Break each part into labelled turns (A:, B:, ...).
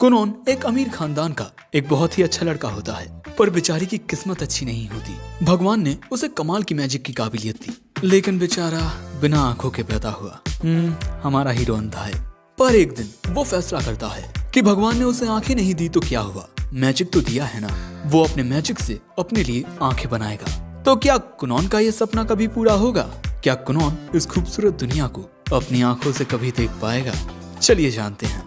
A: कुनोन एक अमीर खानदान का एक बहुत ही अच्छा लड़का होता है, पर बेचारी की किस्मत अच्छी नहीं होती। भगवान ने उसे कमाल की मैजिक की काबिलियत दी, लेकिन बेचारा बिना आंखों के पैदा हुआ। हमारा हीरो अंधा है। पर एक दिन वो फैसला करता है कि भगवान ने उसे आंखें नहीं दी तो क्या हुआ, मैजिक तो दिया है ना, वो अपने मैजिक से अपने लिए आंखें बनाएगा। तो क्या कुनोन का ये सपना कभी पूरा होगा? क्या कुनोन इस खूबसूरत दुनिया को अपनी आंखों से कभी देख पाएगा? चलिए जानते हैं।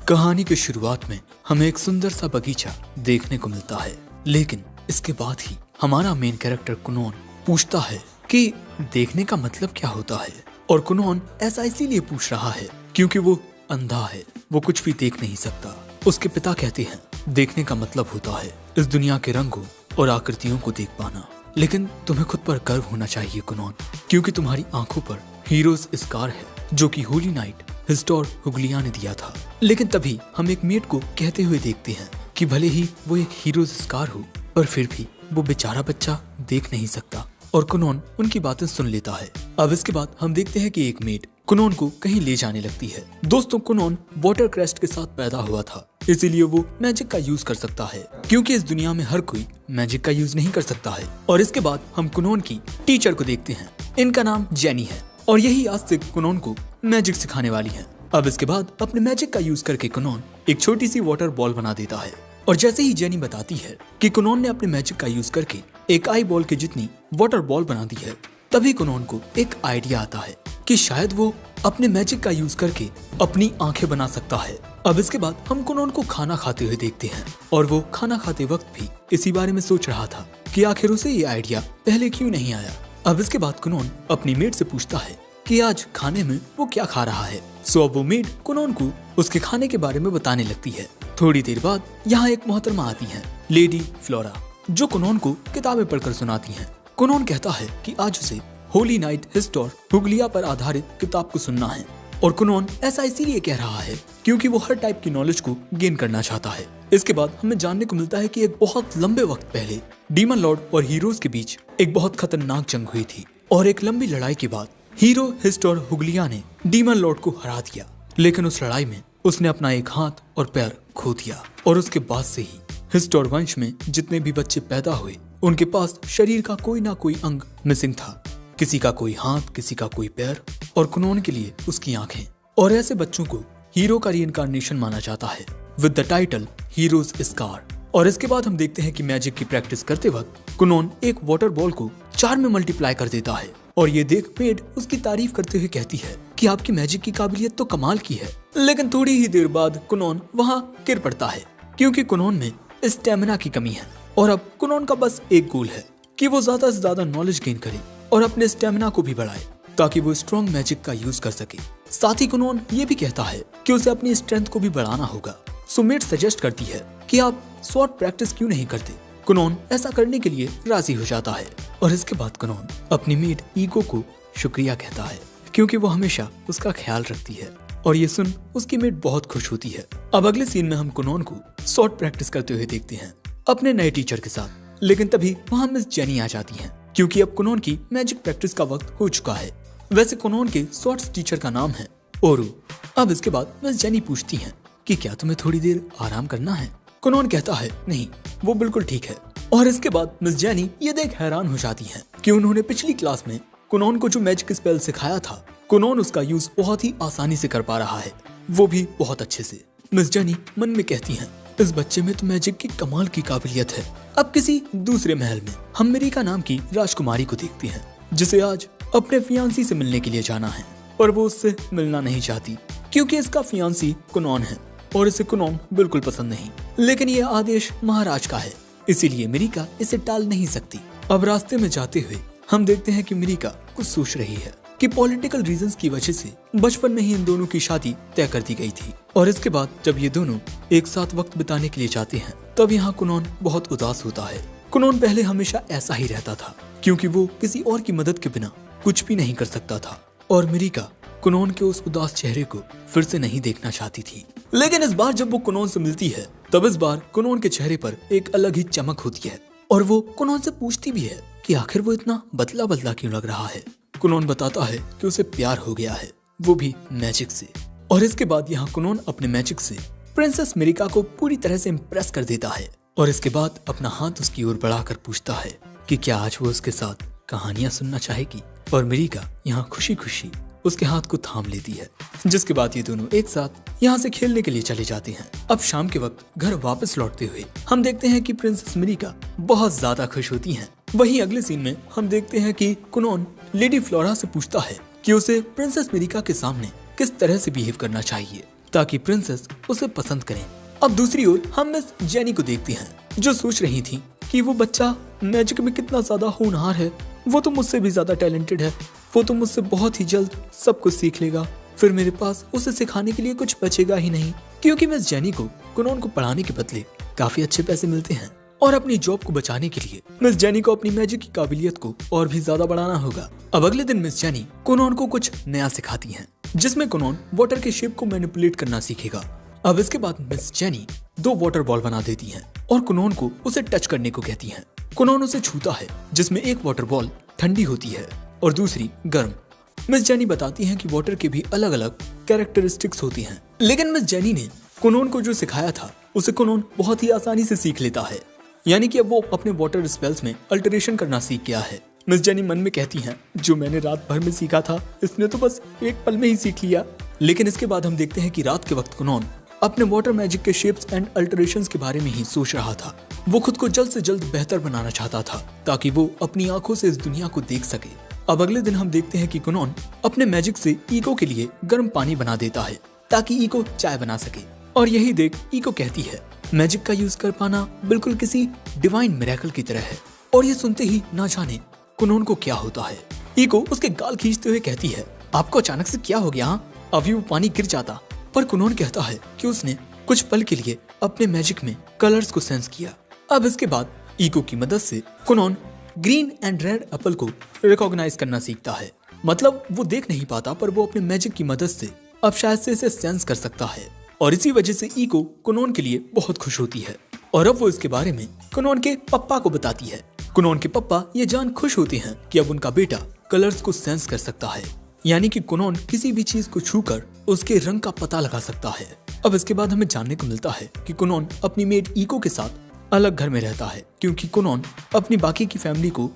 A: कहानी की शुरुआत में हमें एक सुंदर सा बगीचा देखने को मिलता है, लेकिन इसके बाद ही हमारा मेन कैरेक्टर कुनोन पूछता है कि देखने का मतलब क्या होता है। और कुनोन ऐसा इसीलिए पूछ रहा है क्योंकि वो अंधा है, वो कुछ भी देख नहीं सकता। उसके पिता कहते हैं देखने का मतलब होता है इस दुनिया के रंगों और आकृतियों को देख पाना। लेकिन तुम्हें खुद पर गर्व होना चाहिए कुनोन, क्योंकि तुम्हारी आंखों पर हीरोज स्कार है जो कि होली नाइट हिस्टोर हुगलिया ने दिया था। लेकिन तभी हम एक मेट को कहते हुए देखते हैं कि भले ही वो एक हीरोज स्कार हो, पर फिर भी वो बेचारा बच्चा देख नहीं सकता। और कुनोन उनकी बातें सुन लेता है। अब इसके बाद हम देखते हैं कि एक मेट कुनोन को कहीं ले जाने लगती है। दोस्तों, कुनोन वाटर क्रेस्ट के साथ पैदा हुआ था, इसीलिए वो मैजिक का यूज कर सकता है, क्योंकि इस दुनिया में हर कोई मैजिक का यूज नहीं कर सकता है। और इसके बाद हम कुनोन की टीचर को देखते हैं। इनका नाम जेनी है और यही आज से कुनोन को मैजिक सिखाने वाली है। अब इसके बाद अपने मैजिक का यूज करके कुनोन एक छोटी सी वाटर बॉल बना देता है। और जैसे ही जेनी बताती है कि कुनोन ने अपने मैजिक का यूज करके एक आई बॉल के जितनी वाटर बॉल बना दी है, तभी कुनोन को एक आइडिया आता है कि शायद वो अपने मैजिक का यूज करके अपनी आंखें बना सकता है। अब इसके बाद हम कुनोन को खाना खाते हुए देखते हैं और वो खाना खाते वक्त भी इसी बारे में सोच रहा था कि आखिर उसे ये आइडिया पहले क्यों नहीं आया। अब इसके बाद कुनोन अपनी मेट से पूछता है कि आज खाने में वो क्या खा रहा है। सो अब वो मेट कुनोन को उसके खाने के बारे में बताने लगती है। थोड़ी देर बाद यहाँ एक मोहतरमा आती हैं, लेडी फ्लोरा, जो कुनोन को किताबें पढ़कर सुनाती हैं। कुनोन कहता है कि आज उसे होली नाइट हिस्टोर हुगलिया पर आधारित किताब को सुनना है। और कुनोन ऐसा इसीलिए कह रहा है क्योंकि वो हर टाइप की नॉलेज को गेन करना चाहता है। इसके बाद हमें जानने को मिलता है कि एक बहुत लंबे वक्त पहले डीमन लॉर्ड और हीरोज के बीच एक बहुत खतरनाक जंग हुई थी। और एक लंबी लड़ाई के बाद हीरो हिस्टोर हुगलिया ने डीमन लॉर्ड को हरा दिया, लेकिन उस लड़ाई में उसने अपना एक हाथ और पैर खो दिया। और उसके बाद से ही हिस्टोर वंश में जितने भी बच्चे पैदा हुए, उनके पास शरीर का कोई ना कोई अंग मिसिंग था। किसी का कोई हाथ, किसी का कोई पैर, और कुनोन के लिए उसकी आंखें। और ऐसे बच्चों को हीरो का रीइंकार्नेशन माना जाता है with the title heroes scar. और इसके बाद हम देखते हैं कि मैजिक की प्रैक्टिस करते वक्त कुनोन एक वाटर बॉल को 4 में मल्टीप्लाई कर देता है। और ये देख मेड उसकी तारीफ करते हुए कहती है कि आपकी मैजिक की काबिलियत तो कमाल की है। लेकिन थोड़ी ही देर बाद कुनोन वहाँ गिर पड़ता है, क्योंकि कुनोन में स्टेमिना की कमी है। और अब कुनोन का बस एक गोल है कि वो ज्यादा से ज्यादा नॉलेज गेन करे और अपने स्टेमिना को भी बढ़ाए, ताकि वो स्ट्रॉन्ग मैजिक का यूज कर सके। साथ ही कुनोन ये भी कहता है कि उसे अपनी स्ट्रेंथ को भी बढ़ाना होगा। सो मेड सजेस्ट करती है कि आप स्वॉर्ड प्रैक्टिस क्यों नहीं करते। कुनोन ऐसा करने के लिए राजी हो जाता है। और इसके बाद कुनोन अपनी मेड ईगो को शुक्रिया कहता है, क्योंकि वो हमेशा उसका ख्याल रखती है। और ये सुन उसकी मेड बहुत खुश होती है। अब अगले सीन में हम कुनोन को स्वॉर्ड प्रैक्टिस करते हुए देखते हैं अपने नए टीचर के साथ। लेकिन तभी वहाँ मिस जेनी आ जाती है, क्योंकि अब कुनोन की मैजिक प्रैक्टिस का वक्त हो चुका है। वैसे कुनोन के स्वॉर्ड्स टीचर का नाम है ओरू। अब इसके बाद मिस जेनी पूछती हैं कि क्या तुम्हें थोड़ी देर आराम करना है। कुनोन कहता है नहीं, वो बिल्कुल ठीक है। और इसके बाद मिस जेनी ये देख हैरान हो जाती हैं कि उन्होंने पिछली क्लास में कुनोन को जो मैजिक स्पेल सिखाया था, कुनोन उसका यूज बहुत ही आसानी से कर पा रहा है, वो भी बहुत अच्छे से। मिस जेनी मन में कहती हैं इस बच्चे में तो मैजिक की कमाल की काबिलियत है। अब किसी दूसरे महल में हम मिरिका नाम की राजकुमारी को देखते हैं, जिसे आज अपने फियांसी से मिलने के लिए जाना है। पर वो उससे मिलना नहीं चाहती, क्योंकि इसका फियांसी कुनोन है और इसे कुनोन बिल्कुल पसंद नहीं। लेकिन ये आदेश महाराज का है, इसीलिए मिरिका इसे टाल नहीं सकती। अब रास्ते में जाते हुए हम देखते हैं कि मिरिका कुछ सोच रही है कि पॉलिटिकल रीजंस की वजह से बचपन में ही इन दोनों की शादी तय कर दी गई थी। और इसके बाद जब ये दोनों एक साथ वक्त बिताने के लिए जाते हैं, तब यहाँ कुनोन बहुत उदास होता है। कुनोन पहले हमेशा ऐसा ही रहता था, क्योंकि वो किसी और की मदद के बिना कुछ भी नहीं कर सकता था। और मिरिका कुनोन के उस उदास चेहरे को फिर से नहीं देखना चाहती थी। लेकिन इस बार जब वो कुनोन से मिलती है, तब इस बार कुनोन के चेहरे पर एक अलग ही चमक होती है। और वो कुनोन से पूछती भी है कि आखिर वो इतना बदला बदला क्यों लग रहा है। कुनोन बताता है कि उसे प्यार हो गया है, वो भी मैजिक से। और इसके बाद यहाँ कुनोन अपने मैजिक से प्रिंसेस मिरिका को पूरी तरह से इम्प्रेस कर देता है और इसके बाद अपना हाथ उसकी ओर बढ़ाकर पूछता है कि क्या आज वो उसके साथ कहानियां सुनना चाहेगी। और मिरिका यहाँ खुशी खुशी उसके हाथ को थाम लेती है, जिसके बाद ये दोनों एक साथ यहाँ से खेलने के लिए चले जाते हैं। अब शाम के वक्त घर वापस लौटते हुए हम देखते हैं कि प्रिंसेस मिरिका बहुत ज्यादा खुश होती हैं। वहीं अगले सीन में हम देखते हैं कि कुनोन लेडी फ्लोरा से पूछता है कि उसे प्रिंसेस मिरिका के सामने किस तरह से बिहेव करना चाहिए ताकि प्रिंसेस उसे पसंद करें। अब दूसरी ओर हम मिस जेनी को देखते हैं, जो सोच रही थी कि वो बच्चा मैजिक में कितना ज्यादा होनहार है, वो तो मुझसे भी ज्यादा टैलेंटेड है, वो तो मुझसे बहुत ही जल्द सब कुछ सीख लेगा, फिर मेरे पास उसे सिखाने के लिए कुछ बचेगा ही नहीं। क्योंकि मिस जेनी को कुनोन को पढ़ाने के बदले काफी अच्छे पैसे मिलते हैं और अपनी जॉब को बचाने के लिए मिस जेनी को अपनी मैजिक की काबिलियत को और भी ज्यादा बढ़ाना होगा। अब अगले दिन मिस जेनी कुनोन को कुछ नया सिखाती हैं, जिसमें कुनोन वाटर के शेप को मैनिपुलेट करना सीखेगा। अब इसके बाद मिस जेनी 2 वाटर बॉल बना देती हैं और कुनोन को उसे टच करने को कहती हैं। कुनोन उसे छूता है, जिसमें एक वाटर बॉल ठंडी होती है और दूसरी गर्म। मिस जेनी बताती हैं कि वाटर के भी अलग अलग कैरेक्टरिस्टिक्स होती हैं, लेकिन मिस जेनी ने कुनोन को जो सिखाया था उसे कुनोन बहुत ही आसानी से सीख लेता है, यानी कि अब वो अपने वाटर स्पेल्स में अल्टरेशन करना सीख गया है। मिस जेनी मन में कहती हैं, जो मैंने रात भर में सीखा था इसने तो बस एक पल में ही सीख लिया। लेकिन इसके बाद हम देखते हैं कि रात के वक्त कुनोन अपने वाटर मैजिक के शेप्स एंड अल्टरेशंस के बारे में ही सोच रहा था। वो खुद को जल्द से जल्द बेहतर बनाना चाहता था ताकि वो अपनी आंखों से इस दुनिया को देख सके। अब अगले दिन हम देखते हैं कि कुनोन अपने मैजिक से ईको के लिए गर्म पानी बना देता है ताकि ईको चाय बना सके। और यही देख ईको कहती है, मैजिक का यूज कर पाना बिल्कुल किसी डिवाइन मिरेकल की तरह है। और ये सुनते ही ना जाने कुनोन को क्या होता है। ईको उसके गाल खींचते हुए कहती है, आपको अचानक से क्या हो गया? अभी वो पानी गिर जाता। पर कुनोन कहता है कि उसने कुछ पल के लिए अपने मैजिक में कलर्स को सेंस किया। अब इसके बाद ईको की मदद से कुनोन ग्रीन एंड रेड एप्पल को रिकॉग्नाइज करना सीखता है। मतलब वो देख नहीं पाता, पर वो अपने मैजिक की मदद से अब शायद से इसे सेंस कर सकता है। और इसी वजह से ईको कुनोन के लिए बहुत खुश होती है और अब वो इसके बारे में कुनोन के पप्पा को बताती है। कुनोन के पप्पा ये जान खुश होते हैं कि अब उनका बेटा कलर्स को सेंस कर सकता है, यानी कि कुनोन किसी भी चीज को छूकर उसके रंग का पता लगा सकता है। अब इसके बाद हमें जानने को मिलता है कि कुनोन अपनी मेड ईको के साथ अलग घर में रहता है, क्योंकि कुनोन अपनी बाकी की फैमिली को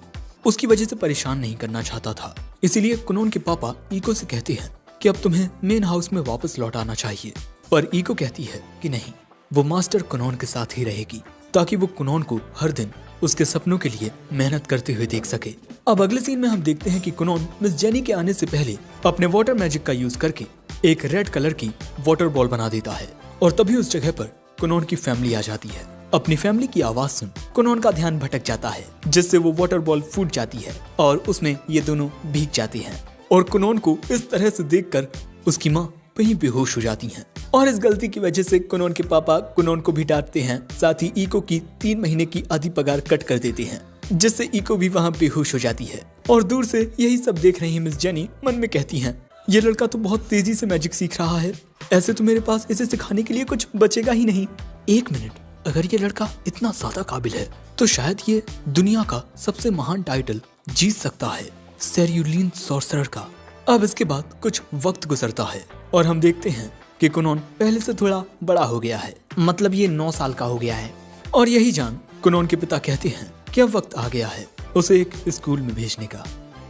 A: उसकी वजह से परेशान नहीं करना चाहता था। इसीलिए कुनोन के पापा ईको से कहते हैं कि अब तुम्हें मेन हाउस में वापस लौट आना चाहिए। पर ईको कहती है कि नहीं, वो मास्टर कुनोन के साथ ही रहेगी ताकि वो कुनोन को हर दिन उसके सपनों के लिए मेहनत करते हुए देख सके। अब अगले सीन में हम देखते हैं कि कुनोन मिस जेनी के आने से पहले अपने वाटर मैजिक का यूज करके एक रेड कलर की वाटर बॉल बना देता है और तभी उस जगह पर कुनोन की फैमिली आ जाती है। अपनी फैमिली की आवाज सुन कुनोन का ध्यान भटक जाता है, जिससे वो वाटर बॉल फूट जाती है और उसमें ये दोनों भीग जाते हैं। और कुनोन को इस तरह से देखकर उसकी माँ वहीं बेहोश हो जाती हैं। और इस गलती की वजह से कुनोन के पापा कुनोन को भी डांटते हैं, साथ ही ईको की 3 महीने की आधी पगार कट कर देते हैं, जिससे ईको भी वहाँ बेहोश हो जाती है। और दूर से यही सब देख रही मिस जेनी मन में कहती हैं, ये लड़का तो बहुत तेजी से मैजिक सीख रहा है, ऐसे तो मेरे पास इसे सिखाने के लिए कुछ बचेगा ही नहीं। 1 मिनट, अगर ये लड़का इतना ज्यादा काबिल है तो शायद ये दुनिया का सबसे महान टाइटल जीत सकता है, सेर्युलिन सॉर्सरर का। अब इसके बाद कुछ वक्त गुजरता है और हम देखते हैं कि कुनोन पहले से थोड़ा बड़ा हो गया है, मतलब ये 9 साल का हो गया है। और यही जान कुनोन के पिता कहते हैं कि अब वक्त आ गया है उसे एक स्कूल में भेजने का।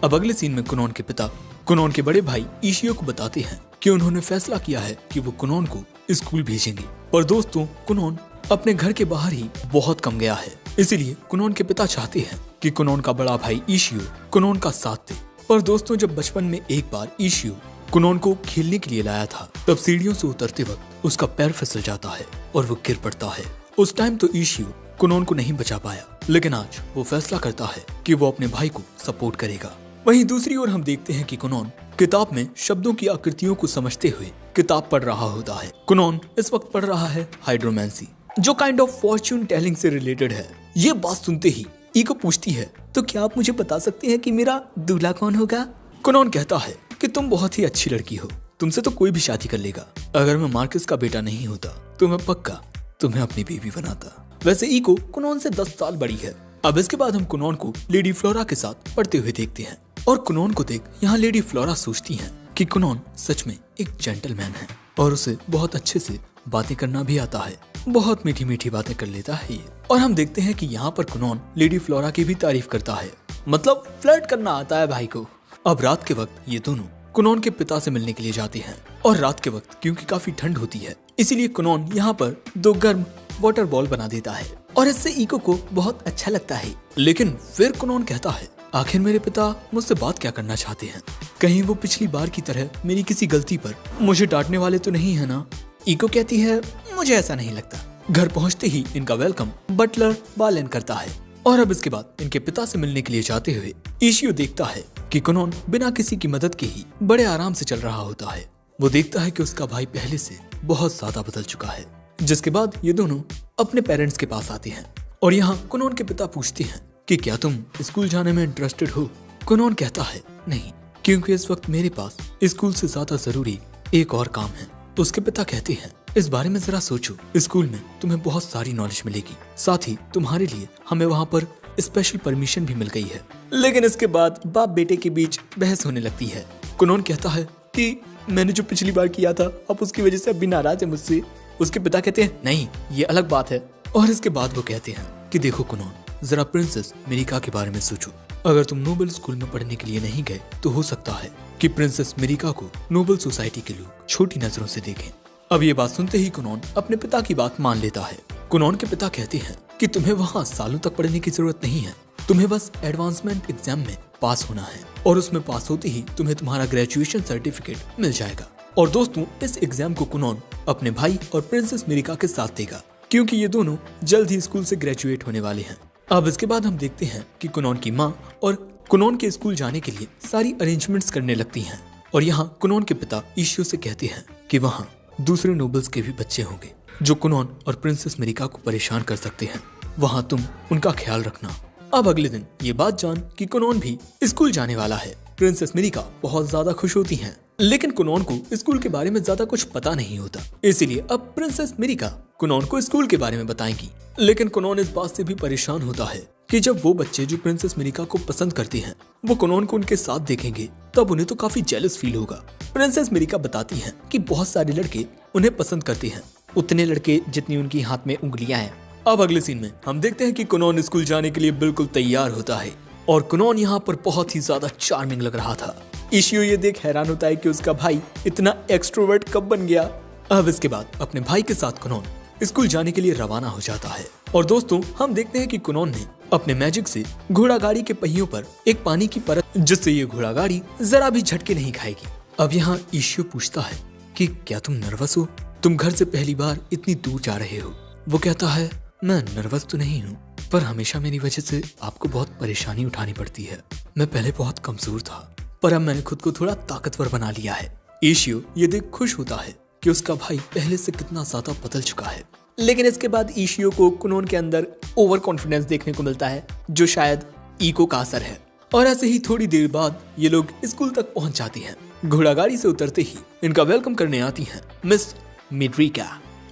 A: अब अगले सीन में कुनोन के पिता कुनोन के बड़े भाई इशियो को बताते हैं कि उन्होंने फैसला किया है कि वो कुनोन को स्कूल भेजेंगे। पर दोस्तों, कुनोन अपने घर के बाहर ही बहुत कम गया है, इसीलिए कुनोन के पिता चाहते हैं कि कुनोन का बड़ा भाई इशियो कुनोन का साथ दे। पर दोस्तों, जब बचपन में एक बार इशियो कुनोन को खेलने के लिए लाया था, तब सीढ़ियों से उतरते वक्त उसका पैर फिसल जाता है और वो गिर पड़ता है। उस टाइम तो इशियो कुनोन को नहीं बचा पाया, लेकिन आज वो फैसला करता है कि वो अपने भाई को सपोर्ट करेगा। वहीं दूसरी ओर हम देखते हैं कि कुनोन किताब में शब्दों की आकृतियों को समझते हुए किताब पढ़ रहा होता है। कुनोन इस वक्त पढ़ रहा है हाइड्रोमैंसी, जो काइंड ऑफ फॉर्च्यून टेलिंग से रिलेटेड है। ये बात सुनते ही ईको पूछती है, तो क्या आप मुझे बता सकते हैं कि मेरा दूल्हा कौन होगा? कुनोन कहता है कि तुम बहुत ही अच्छी लड़की हो, तुमसे तो कोई भी शादी कर लेगा। अगर मैं मार्कस का बेटा नहीं होता तो मैं पक्का तुम्हें अपनी बीवी बनाता। वैसे ईको कुनोन से 10 साल बड़ी है। अब इसके बाद हम कुनोन को लेडी फ्लोरा के साथ पढ़ते हुए देखते हैं और कुनोन को देख यहाँ लेडी फ्लोरा सोचती हैं कि कुनोन सच में एक जेंटलमैन है और उसे बहुत अच्छे से बातें करना भी आता है। बहुत मीठी मीठी बातें कर लेता है ये। और हम देखते हैं कि यहाँ पर कुनोन लेडी फ्लोरा की भी तारीफ करता है, मतलब फ्लर्ट करना आता है भाई को। अब रात के वक्त ये दोनों कुनोन के पिता से मिलने के लिए जाते हैं और रात के वक्त क्योंकि काफी ठंड होती है इसीलिए कुनोन यहाँ पर 2 गर्म वाटर बॉल बना देता है और इससे इको को बहुत अच्छा लगता है। लेकिन फिर कुनोन कहता है, आखिर मेरे पिता मुझसे बात क्या करना चाहते हैं? कहीं वो पिछली बार की तरह मेरी किसी गलती पर मुझे डांटने वाले तो नहीं है ना? इको कहती है, मुझे ऐसा नहीं लगता। घर पहुंचते ही इनका वेलकम बटलर बालेन करता है और अब इसके बाद इनके पिता से मिलने के लिए जाते हुए इशियो देखता है कि कुनोन बिना किसी की मदद के ही बड़े आराम से चल रहा होता है। वो देखता है कि उसका भाई पहले से बहुत ज्यादा बदल चुका है। जिसके बाद ये दोनों अपने पेरेंट्स के पास आते हैं और यहाँ कुनोन के पिता पूछते हैं कि क्या तुम स्कूल जाने में इंटरेस्टेड हो? कुनोन कहता है, नहीं, क्योंकि इस वक्त मेरे पास स्कूल से ज्यादा जरूरी एक और काम है। उसके पिता कहते हैं, इस बारे में जरा सोचो, स्कूल में तुम्हें बहुत सारी नॉलेज मिलेगी, साथ ही तुम्हारे लिए हमें वहाँ पर स्पेशल परमिशन भी मिल गई है। लेकिन इसके बाद बाप बेटे के बीच बहस होने लगती है। कुनोन कहता है कि मैंने जो पिछली बार किया था अब उसकी वजह से अभी नाराज है मुझसे। उसके पिता कहते हैं, नहीं, ये अलग बात है। और इसके बाद वो कहते हैं कि देखो कुनोन, जरा प्रिंसेस मिरिका के बारे में सोचो। अगर तुम नोबल स्कूल में पढ़ने के लिए नहीं गए तो हो सकता है कि प्रिंसेस मिरिका को नोबल सोसाइटी के लोग छोटी नजरों से देखें। अब ये बात सुनते ही कुनोन अपने पिता की बात मान लेता है। कुनोन के पिता कहते हैं कि तुम्हें वहाँ सालों तक पढ़ने की जरूरत नहीं है, तुम्हें बस एडवांसमेंट एग्जाम में पास होना है और उसमें पास होते ही तुम्हें तुम्हारा ग्रेजुएशन सर्टिफिकेट मिल जाएगा। और दोस्तों, इस एग्जाम को कुनोन अपने भाई और प्रिंसेस मिरिका के साथ देगा क्योंकि ये दोनों जल्द ही स्कूल से ग्रेजुएट होने वाले हैं। अब इसके बाद हम देखते हैं कि कुनोन की माँ और कुनोन के स्कूल जाने के लिए सारी अरेंजमेंट्स करने लगती हैं और यहाँ कुनोन के पिता इशियो से कहते हैं कि वहाँ दूसरे नोबल्स के भी बच्चे होंगे जो कुनोन और प्रिंसेस मिरिका को परेशान कर सकते हैं, वहाँ तुम उनका ख्याल रखना। अब अगले दिन ये बात जान कि कुनोन भी स्कूल जाने वाला है, प्रिंसेस मिरिका बहुत ज्यादा खुश होती हैं। लेकिन कुनोन को स्कूल के बारे में ज्यादा कुछ पता नहीं होता, इसीलिए अब प्रिंसेस मिरिका कुनोन को स्कूल के बारे में बताएंगी। लेकिन कुनोन इस बात से भी परेशान होता है कि जब वो बच्चे जो प्रिंसेस मिरिका को पसंद करते हैं वो कुनोन को उनके साथ देखेंगे तब उन्हें तो काफी जेलस फील होगा। प्रिंसेस मिरिका बताती हैं कि बहुत सारे लड़के उन्हें पसंद करते हैं, उतने लड़के जितनी उनकी हाथ में उंगलियां हैं। अब अगले सीन में हम देखते हैं कि कुनोन स्कूल जाने के लिए बिल्कुल तैयार होता है और कुनोन यहाँ पर बहुत ही ज्यादा चार्मिंग लग रहा था। इशियो ये देख हैरान होता है कि उसका भाई इतना एक्सट्रोवर्ट कब बन गया। अब इसके बाद अपने भाई के साथ कुनोन स्कूल जाने के लिए रवाना हो जाता है और दोस्तों, हम देखते हैं कि कुनोन ने अपने मैजिक से घोड़ा गाड़ी के पहियों पर एक पानी की परत, जिससे ये घोड़ा गाड़ी जरा भी झटके नहीं खाएगी। अब यहाँ इशियो पूछता है कि क्या तुम नर्वस हो? तुम घर से पहली बार इतनी दूर जा रहे हो। वो कहता है, मैं नर्वस तो नहीं हूँ, पर हमेशा मेरी वजह से आपको बहुत परेशानी उठानी पड़ती है। मैं पहले बहुत कमजोर था, पर अब मैंने खुद को थोड़ा ताकतवर बना लिया है। इशियो ये देख खुश होता है कि उसका भाई पहले से कितना ज्यादा बदल चुका है। लेकिन इसके बाद इशियो को कुनोन के अंदर ओवर कॉन्फिडेंस देखने को मिलता है, जो शायद इको का असर है। और ऐसे ही थोड़ी देर बाद ये लोग स्कूल तक पहुंच जाती हैं। घोड़ा गाड़ी से उतरते ही इनका वेलकम करने आती हैं मिस मिरिका।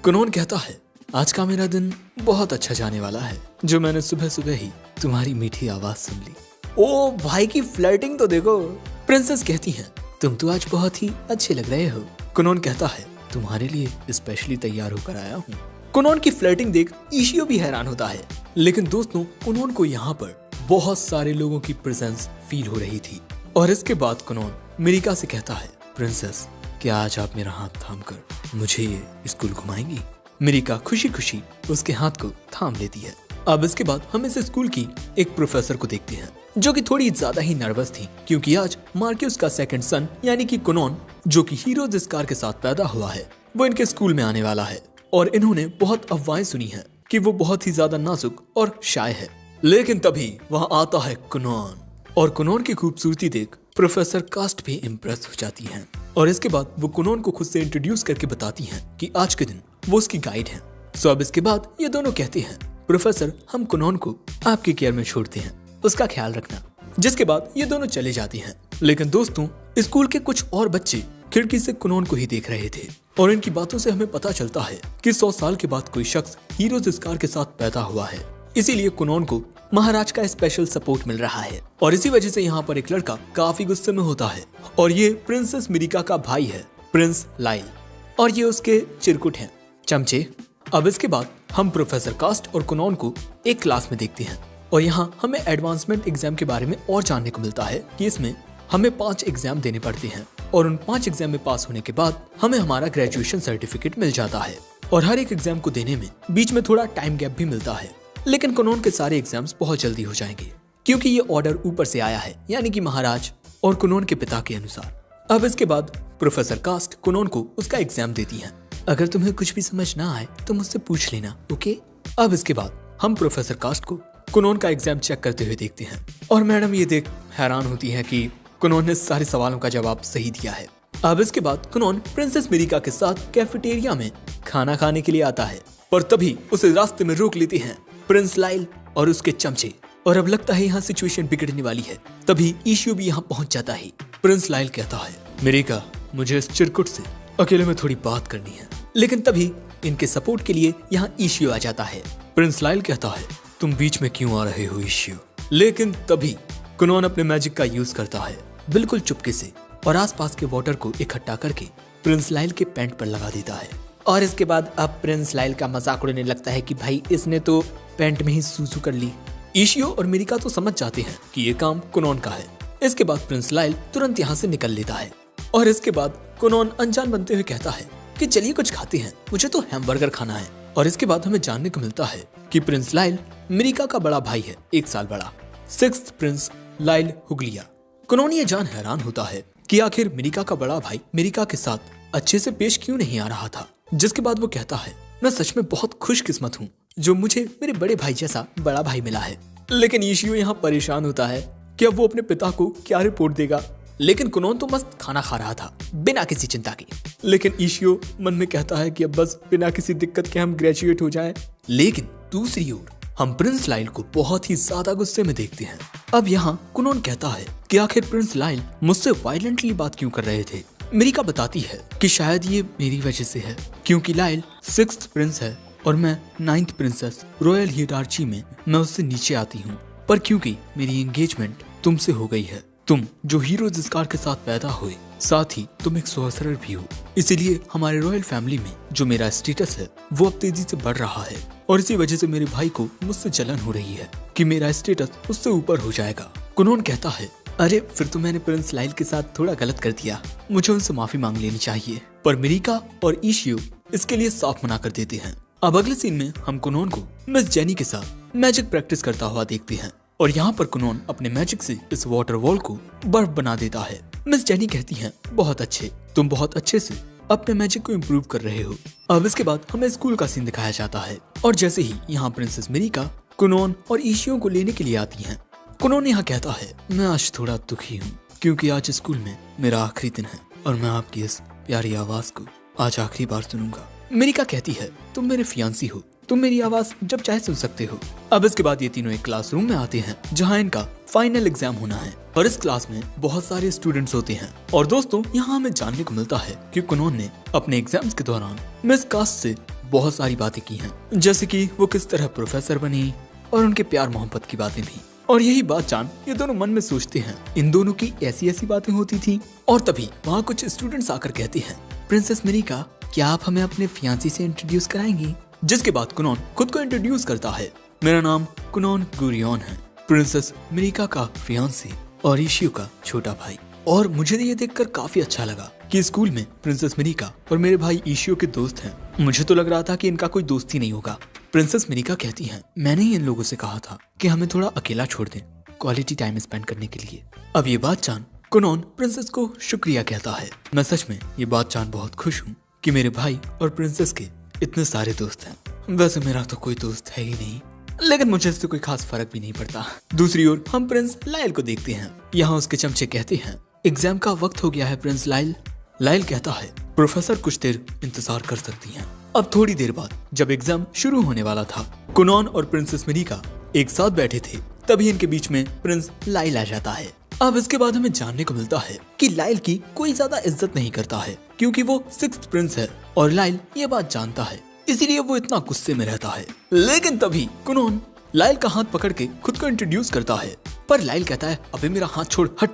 A: कुनोन कहता है, आज का मेरा दिन बहुत अच्छा जाने वाला है, जो मैंने सुबह सुबह ही तुम्हारी मीठी आवाज सुन ली। ओ भाई की फ्लर्टिंग तो देखो। प्रिंसेस कहती हैं, तुम तो आज बहुत ही अच्छे लग रहे हो। कुनोन कहता है, तुम्हारे लिए स्पेशली तैयार होकर आया हूँ। कुनोन की फ्लर्टिंग देख इशियो भी हैरान होता है। लेकिन दोस्तों, कुनोन को यहाँ पर बहुत सारे लोगों की प्रेजेंस फील हो रही थी और इसके बाद कुनोन मिरिका से कहता है, प्रिंसेस, क्या आज आप मेरा हाथ थामकर मुझे स्कूल घुमाएंगी? मिरिका खुशी खुशी उसके हाथ को थाम लेती है। अब इसके बाद हम इस स्कूल की एक प्रोफेसर को देखते हैं, जो कि थोड़ी ज्यादा ही नर्वस थी क्योंकि आज मार्क्यूस का सेकंड सन यानी कि कुनोन, जो कि हीरोज स्कार के साथ पैदा हुआ है, वो इनके स्कूल में आने वाला है। और इन्होंने बहुत अफवाहें सुनी हैं कि वो बहुत ही ज्यादा नाजुक और शाय है। लेकिन तभी वहाँ आता है कुनोन और कुनोन की खूबसूरती देख प्रोफेसर कास्ट भी इम्प्रेस हो जाती हैं। और इसके बाद वो कुनोन को खुद से इंट्रोड्यूस करके बताती हैं कि आज के दिन वो उसकी गाइड हैं। सो अब इसके बाद ये दोनों कहते हैं, प्रोफेसर, हम कुनोन को आपकी केयर में छोड़ते हैं, उसका ख्याल रखना। जिसके बाद ये दोनों चले जाते हैं। लेकिन दोस्तों, स्कूल के कुछ और बच्चे खिड़की से कुनोन को ही देख रहे थे और इनकी बातों से हमें पता चलता है कि 100 साल के बाद कोई शख्स हीरोज स्कार के साथ पैदा हुआ है, इसीलिए कुनोन को महाराज का स्पेशल सपोर्ट मिल रहा है। और इसी वजह से यहाँ पर एक लड़का काफी गुस्से में होता है और ये प्रिंसेस मिरिका का भाई है, प्रिंस लाइल, और ये उसके चिरकुट हैं। चमचे। अब इसके बाद हम प्रोफेसर कास्ट और कुनॉन को एक क्लास में देखते हैं और यहाँ हमें एडवांसमेंट एग्जाम के बारे में और जानने को मिलता है कि इसमें हमें 5 एग्जाम देने पड़ते हैं और उन 5 एग्जाम में पास होने के बाद हमें हमारा ग्रेजुएशन सर्टिफिकेट मिल जाता है। और हर एक एग्जाम को देने में बीच में थोड़ा टाइम गैप भी मिलता है, लेकिन कुनॉन के सारे एग्जाम्स बहुत जल्दी हो जाएंगे क्योंकि ये ऑर्डर ऊपर से आया है, यानी कि महाराज और कुनॉन के पिता के अनुसार। अब इसके बाद प्रोफेसर कास्ट कुनॉन को उसका एग्जाम देती है। अगर तुम्हें कुछ भी समझ ना आए तो मुझसे पूछ लेना, ओके? अब इसके बाद हम प्रोफेसर कास्ट को कुनॉन का एग्जाम चेक करते हुए देखते हैं और मैडम ये देख हैरान होती है कि कुनॉन ने सारे सवालों का जवाब सही दिया है। अब इसके बाद कुनॉन प्रिंसेस मिरिका के साथ कैफेटेरिया में खाना खाने के लिए आता है, पर तभी उसे रास्ते में रोक लेते हैं प्रिंस लाइल और उसके चमचे। और अब लगता है यहाँ सिचुएशन बिगड़ने वाली है। तभी इशियो भी यहाँ पहुँच जाता है। प्रिंस लाइल कहता है, मिरिका मुझे इस चिरकुट से अकेले में थोड़ी बात करनी है। लेकिन तभी इनके सपोर्ट के लिए यहाँ इशियो आ जाता है। प्रिंस लाइल कहता है, तुम बीच में क्यों आ रहे हो इशियो? लेकिन तभी कुनॉन अपने मैजिक का यूज करता है बिल्कुल चुपके से और आसपास के वाटर को इकट्ठा करके प्रिंस लाइल के पैंट पर लगा देता है। और इसके बाद अब प्रिंस लाइल का मजाक उड़ाने लगता है कि भाई इसने तो पैंट में ही सूसू कर ली। इशियो और मिरिका तो समझ जाते हैं कि ये काम कुनॉन का है। इसके बाद प्रिंस लाइल तुरंत यहाँ से निकल लेता है और इसके बाद कुनॉन अनजान बनते हुए कहता है कि चलिए कुछ खाते हैं, मुझे तो हैमबर्गर खाना है। और इसके बाद हमें जानने को मिलता है कि प्रिंस लाइल मिरिका का बड़ा भाई है, 1 साल बड़ा, 6th प्रिंस लाइल हुगलिया। कुनॉन ये जान हैरान होता है कि आखिर मिरिका का बड़ा भाई मिरिका के साथ अच्छे से पेश क्यों नहीं आ रहा था। जिसके बाद वो कहता है, मैं सच में बहुत खुशकिस्मत हूँ जो मुझे मेरे बड़े भाई जैसा बड़ा भाई मिला है। लेकिन इशियो यहाँ परेशान होता है कि अब वो अपने पिता को क्या रिपोर्ट देगा। लेकिन कुनॉन तो मस्त खाना खा रहा था बिना किसी चिंता के। लेकिन इशियो मन में कहता है कि अब बस बिना किसी दिक्कत के हम ग्रेजुएट हो जाएं। लेकिन दूसरी ओर हम प्रिंस लाइल को बहुत ही ज्यादा गुस्से में देखते हैं। अब यहाँ कुनॉन कहता है कि आखिर प्रिंस लाइल मुझसे वायलेंटली बात क्यों कर रहे थे। मिरिका बताती है कि शायद ये मेरी वजह से है क्योंकि लाइल 6th प्रिंस है और मैं 9th प्रिंसेस रॉयल हियरार्ची में मैं उससे नीचे आती हूँ। पर क्योंकि मेरी एंगेजमेंट तुमसे हो गई है, तुम जो हीरो जिस्कार के साथ पैदा हुए, साथ ही तुम एक सोर्सरर भी हो, इसीलिए हमारे रॉयल फैमिली में जो मेरा स्टेटस है वो अब तेजी से बढ़ रहा है और इसी वजह से मेरे भाई को मुझसे जलन हो रही है कि मेरा स्टेटस उससे ऊपर हो जाएगा। कुनॉन कहता है, अरे फिर तो मैंने प्रिंस लाइल के साथ थोड़ा गलत कर दिया, मुझे उनसे माफी मांग लेनी चाहिए। पर मिरिका और इशियो इसके लिए साफ मना कर देते हैं। अब अगले सीन में हम कुनॉन को मिस जेनी के साथ मैजिक प्रैक्टिस करता हुआ देखते हैं और यहाँ पर कुनॉन अपने मैजिक से इस वाटर वॉल को बर्फ बना देता है। मिस जेनी कहती हैं, बहुत अच्छे, तुम बहुत अच्छे से अपने मैजिक को इम्प्रूव कर रहे हो। अब इसके बाद हमें स्कूल का सीन दिखाया जाता है और जैसे ही यहाँ प्रिंसेस मिरिका कुनॉन और इशियो को लेने के लिए आती हैं, कुनॉन यहाँ कहता है, मैं आज थोड़ा दुखी हूँ क्योंकि आज स्कूल में मेरा आखिरी दिन है और मैं आपकी इस प्यारी आवाज को आज आखिरी बार सुनूंगा। मिरिका कहती है, तुम मेरे फियांसी हो, तुम मेरी आवाज जब चाहे सुन सकते हो। अब इसके बाद ये तीनों एक क्लासरूम में आते हैं जहाँ इनका फाइनल एग्जाम होना है और इस क्लास में बहुत सारे स्टूडेंट्स होते हैं। और दोस्तों यहाँ हमें जानने को मिलता है कि कुनॉन ने अपने एग्जाम्स के दौरान मिस कास्ट से बहुत सारी बातें की हैं, जैसे कि वो किस तरह प्रोफेसर बनी और उनके प्यार मोहब्बत की बातें भी। और यही बात जान ये दोनों मन में सोचते हैं इन दोनों की ऐसी ऐसी बातें होती थी। और तभी वहाँ कुछ स्टूडेंट्स आकर कहते हैं, प्रिंसेस मिरिका क्या आप हमें अपने फियांसी से इंट्रोड्यूस कराएंगी? जिसके बाद कुनॉन खुद को इंट्रोड्यूस करता है, मेरा नाम कुनॉन गुरियन है, प्रिंसेस मिरिका का फियांसी और इशियो का छोटा भाई। और मुझे ये देखकर काफी अच्छा लगा कि स्कूल में प्रिंसेस मिरिका और मेरे भाई इशियो के दोस्त हैं। मुझे तो लग रहा था कि इनका कोई दोस्त ही नहीं होगा। प्रिंसेस मिरिका कहती हैं, मैंने ही इन लोगों से कहा था कि हमें थोड़ा अकेला छोड़ दें क्वालिटी टाइम स्पेंड करने के लिए। अब ये बात जान कुनॉन प्रिंसेस को शुक्रिया कहता है। मैं सच में ये बात जान बहुत खुश हूँ कि मेरे भाई और प्रिंसेस के इतने सारे दोस्त हैं। वैसे मेरा तो कोई दोस्त है ही नहीं, लेकिन मुझे इससे कोई खास फर्क भी नहीं पड़ता। दूसरी ओर हम प्रिंस लाइल को देखते हैं। यहाँ उसके चमचे कहते हैं, एग्जाम का वक्त हो गया है प्रिंस लाइल। लाइल कहता है, प्रोफेसर कुछ देर इंतजार कर सकती हैं। अब थोड़ी देर बाद जब एग्जाम शुरू होने वाला था, कुनॉन और प्रिंसेस मिरिका एक साथ बैठे थे, तभी इनके बीच में प्रिंस लाइल आ जाता है। अब इसके बाद हमें जानने को मिलता है कि लाइल की कोई ज्यादा इज्जत नहीं करता है क्योंकि वो 6th प्रिंस है और लाइल ये बात जानता है, इसीलिए वो इतना गुस्से में रहता है। लेकिन तभी कुनॉन लाइल का हाथ पकड़ के खुद को इंट्रोड्यूस करता है, पर लाइल कहता है, अबे मेरा हाथ छोड़, हट।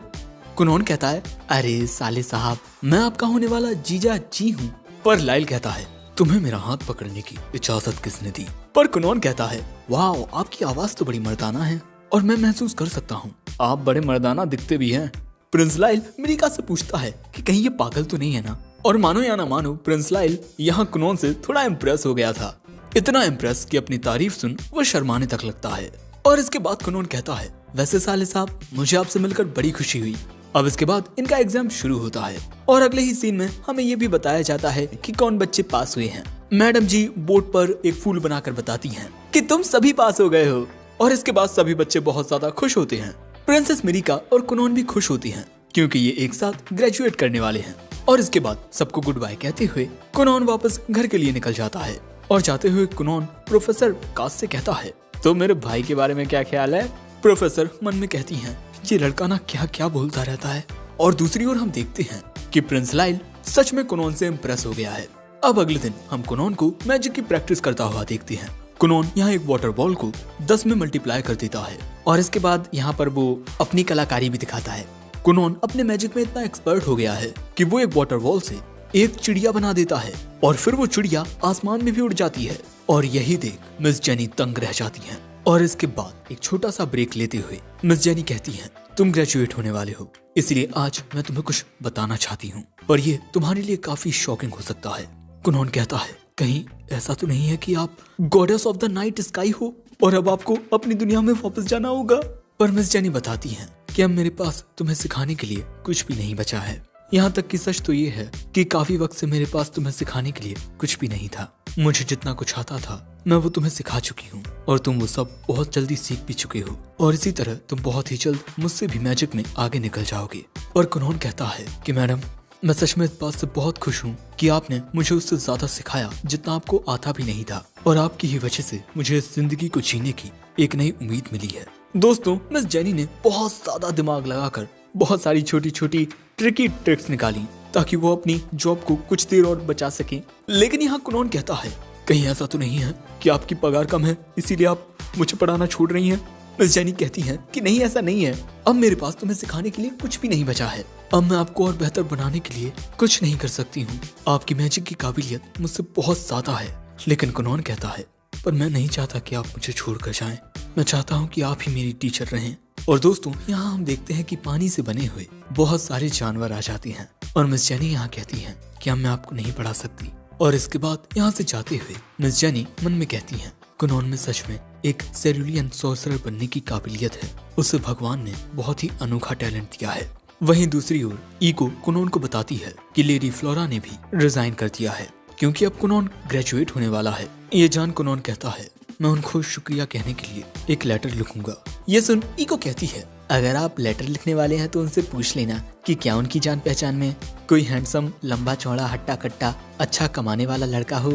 A: कुनॉन कहता है, अरे साले साहब, मैं आपका होने वाला जीजा जी हूँ। पर लाइल कहता है, तुम्हें मेरा हाथ पकड़ने की इजाजत किसने दी? पर कुनोन कहता है, वाह, आपकी आवाज तो बड़ी मर्दाना है और मैं महसूस कर सकता हूँ आप बड़े मर्दाना दिखते भी हैं। प्रिंस लाइल मिरिका से पूछता है कि कहीं ये पागल तो नहीं है ना? और मानो या ना मानो, प्रिंस लाइल यहाँ कुनोन से थोड़ा इम्प्रेस हो गया था। इतना इम्प्रेस कि अपनी तारीफ सुन वो शर्माने तक लगता है। और इसके बाद कुनोन कहता है, वैसे साले साहब, मुझे आपसे मिलकर बड़ी खुशी हुई। अब इसके बाद इनका एग्जाम शुरू होता है और अगले ही सीन में हमें ये भी बताया जाता है कि कौन बच्चे पास हुए हैं। मैडम जी बोर्ड पर एक फूल बनाकर बताती हैं कि तुम सभी पास हो गए हो। और इसके बाद सभी बच्चे बहुत ज्यादा खुश होते हैं। प्रिंसेस मिरिका और कुनोन भी खुश होती हैं क्योंकि ये एक साथ ग्रेजुएट करने वाले हैं। और इसके बाद सबको गुड बाय कहते हुए कुनोन वापस घर के लिए निकल जाता है। और जाते हुए कुनोन प्रोफेसर कास से कहता है, तो मेरे भाई के बारे में क्या ख्याल है? प्रोफेसर मन में कहती हैं, ये लड़का ना क्या क्या बोलता रहता है। और दूसरी ओर हम देखते हैं कि प्रिंस लाइल सच में कुनोन से इम्प्रेस हो गया है। अब अगले दिन हम कुनोन को मैजिक की प्रैक्टिस करता हुआ देखते हैं। कुनोन यहाँ एक वाटर बॉल को 10 में मल्टीप्लाई कर देता है और इसके बाद यहाँ पर वो अपनी कलाकारी भी दिखाता है। कुनोन अपने मैजिक में इतना एक्सपर्ट हो गया है कि वो एक वाटर बॉल से एक चिड़िया बना देता है और फिर वो चिड़िया आसमान में भी उड़ जाती है। और यही देख मिस जेनी तंग रह जाती हैं। और इसके बाद एक छोटा सा ब्रेक लेते हुए मिस जेनी कहती हैं, तुम ग्रेजुएट होने वाले हो, इसलिए आज मैं तुम्हें कुछ बताना चाहती हूँ और ये तुम्हारे लिए काफी शॉकिंग हो सकता है। कुनोन कहता है, कहीं ऐसा तो नहीं है कि आप goddess of the night sky हो और अब आपको अपनी दुनिया में वापस जाना होगा? पर मिस जेनी बताती हैं कि अब मेरे पास तुम्हें सिखाने के लिए कुछ भी नहीं बचा है। यहाँ तक कि सच तो ये है कि काफी वक्त से मेरे पास तुम्हें सिखाने के लिए कुछ भी नहीं था। मुझे जितना कुछ आता था मैं वो तुम्हें सिखा चुकी हूँ और तुम वो सब बहुत जल्दी सीख भी चुके हो और इसी तरह तुम बहुत ही जल्द मुझसे भी मैजिक में आगे निकल जाओगे। और कुनोन कहता है कि मैडम, मैं सच में इस बात से बहुत खुश हूँ कि आपने मुझे उससे ज्यादा सिखाया जितना आपको आता भी नहीं था और आपकी ही वजह से मुझे इस जिंदगी को जीने की एक नई उम्मीद मिली है। दोस्तों, मिस जेनी ने बहुत ज्यादा दिमाग लगाकर बहुत सारी छोटी छोटी ट्रिकी ट्रिक्स निकाली ताकि वो अपनी जॉब को कुछ देर और बचा सकें। लेकिन यहाँ कुनोन कहता है, कहीं ऐसा तो नहीं है कि आपकी पगार कम है इसीलिए आप मुझे पढ़ाना छोड़ रही हैं? मिस जेनी कहती हैं कि नहीं, ऐसा नहीं है। अब मेरे पास तुम्हें सिखाने के लिए कुछ भी नहीं बचा है। अब मैं आपको और बेहतर बनाने के लिए कुछ नहीं कर सकती हूँ। आपकी मैजिक की काबिलियत मुझसे बहुत ज्यादा है। लेकिन कुनोन कहता है, पर मैं नहीं चाहता कि आप मुझे छोड़कर जाएं। मैं चाहता हूँ कि आप ही मेरी टीचर रहें। और दोस्तों, यहाँ हम देखते हैं कि पानी से बने हुए बहुत सारे जानवर आ जाते हैं और मिस जेनी यहाँ कहती हैं कि अब मैं आपको नहीं पढ़ा सकती। और इसके बाद यहाँ से जाते हुए मिस जेनी मन में कहती हैं, कुनोन में सच में एक सेरुलियन सॉर्सरर बनने की काबिलियत है। उसे भगवान ने बहुत ही अनोखा टैलेंट दिया है। वहीं दूसरी ओर ईको कुनोन को बताती है कि लेडी फ्लोरा ने भी रिजाइन कर दिया है क्योंकि अब कुनोन ग्रेजुएट होने वाला है। ये जान कुनोन कहता है, मैं उनको शुक्रिया कहने के लिए एक लेटर लिखूंगा। ये सुन ईको कहती है, अगर आप लेटर लिखने वाले हैं तो उनसे पूछ लेना कि क्या उनकी जान पहचान में कोई हैंडसम, लंबा चौड़ा, हट्टा कट्टा, अच्छा कमाने वाला लड़का हो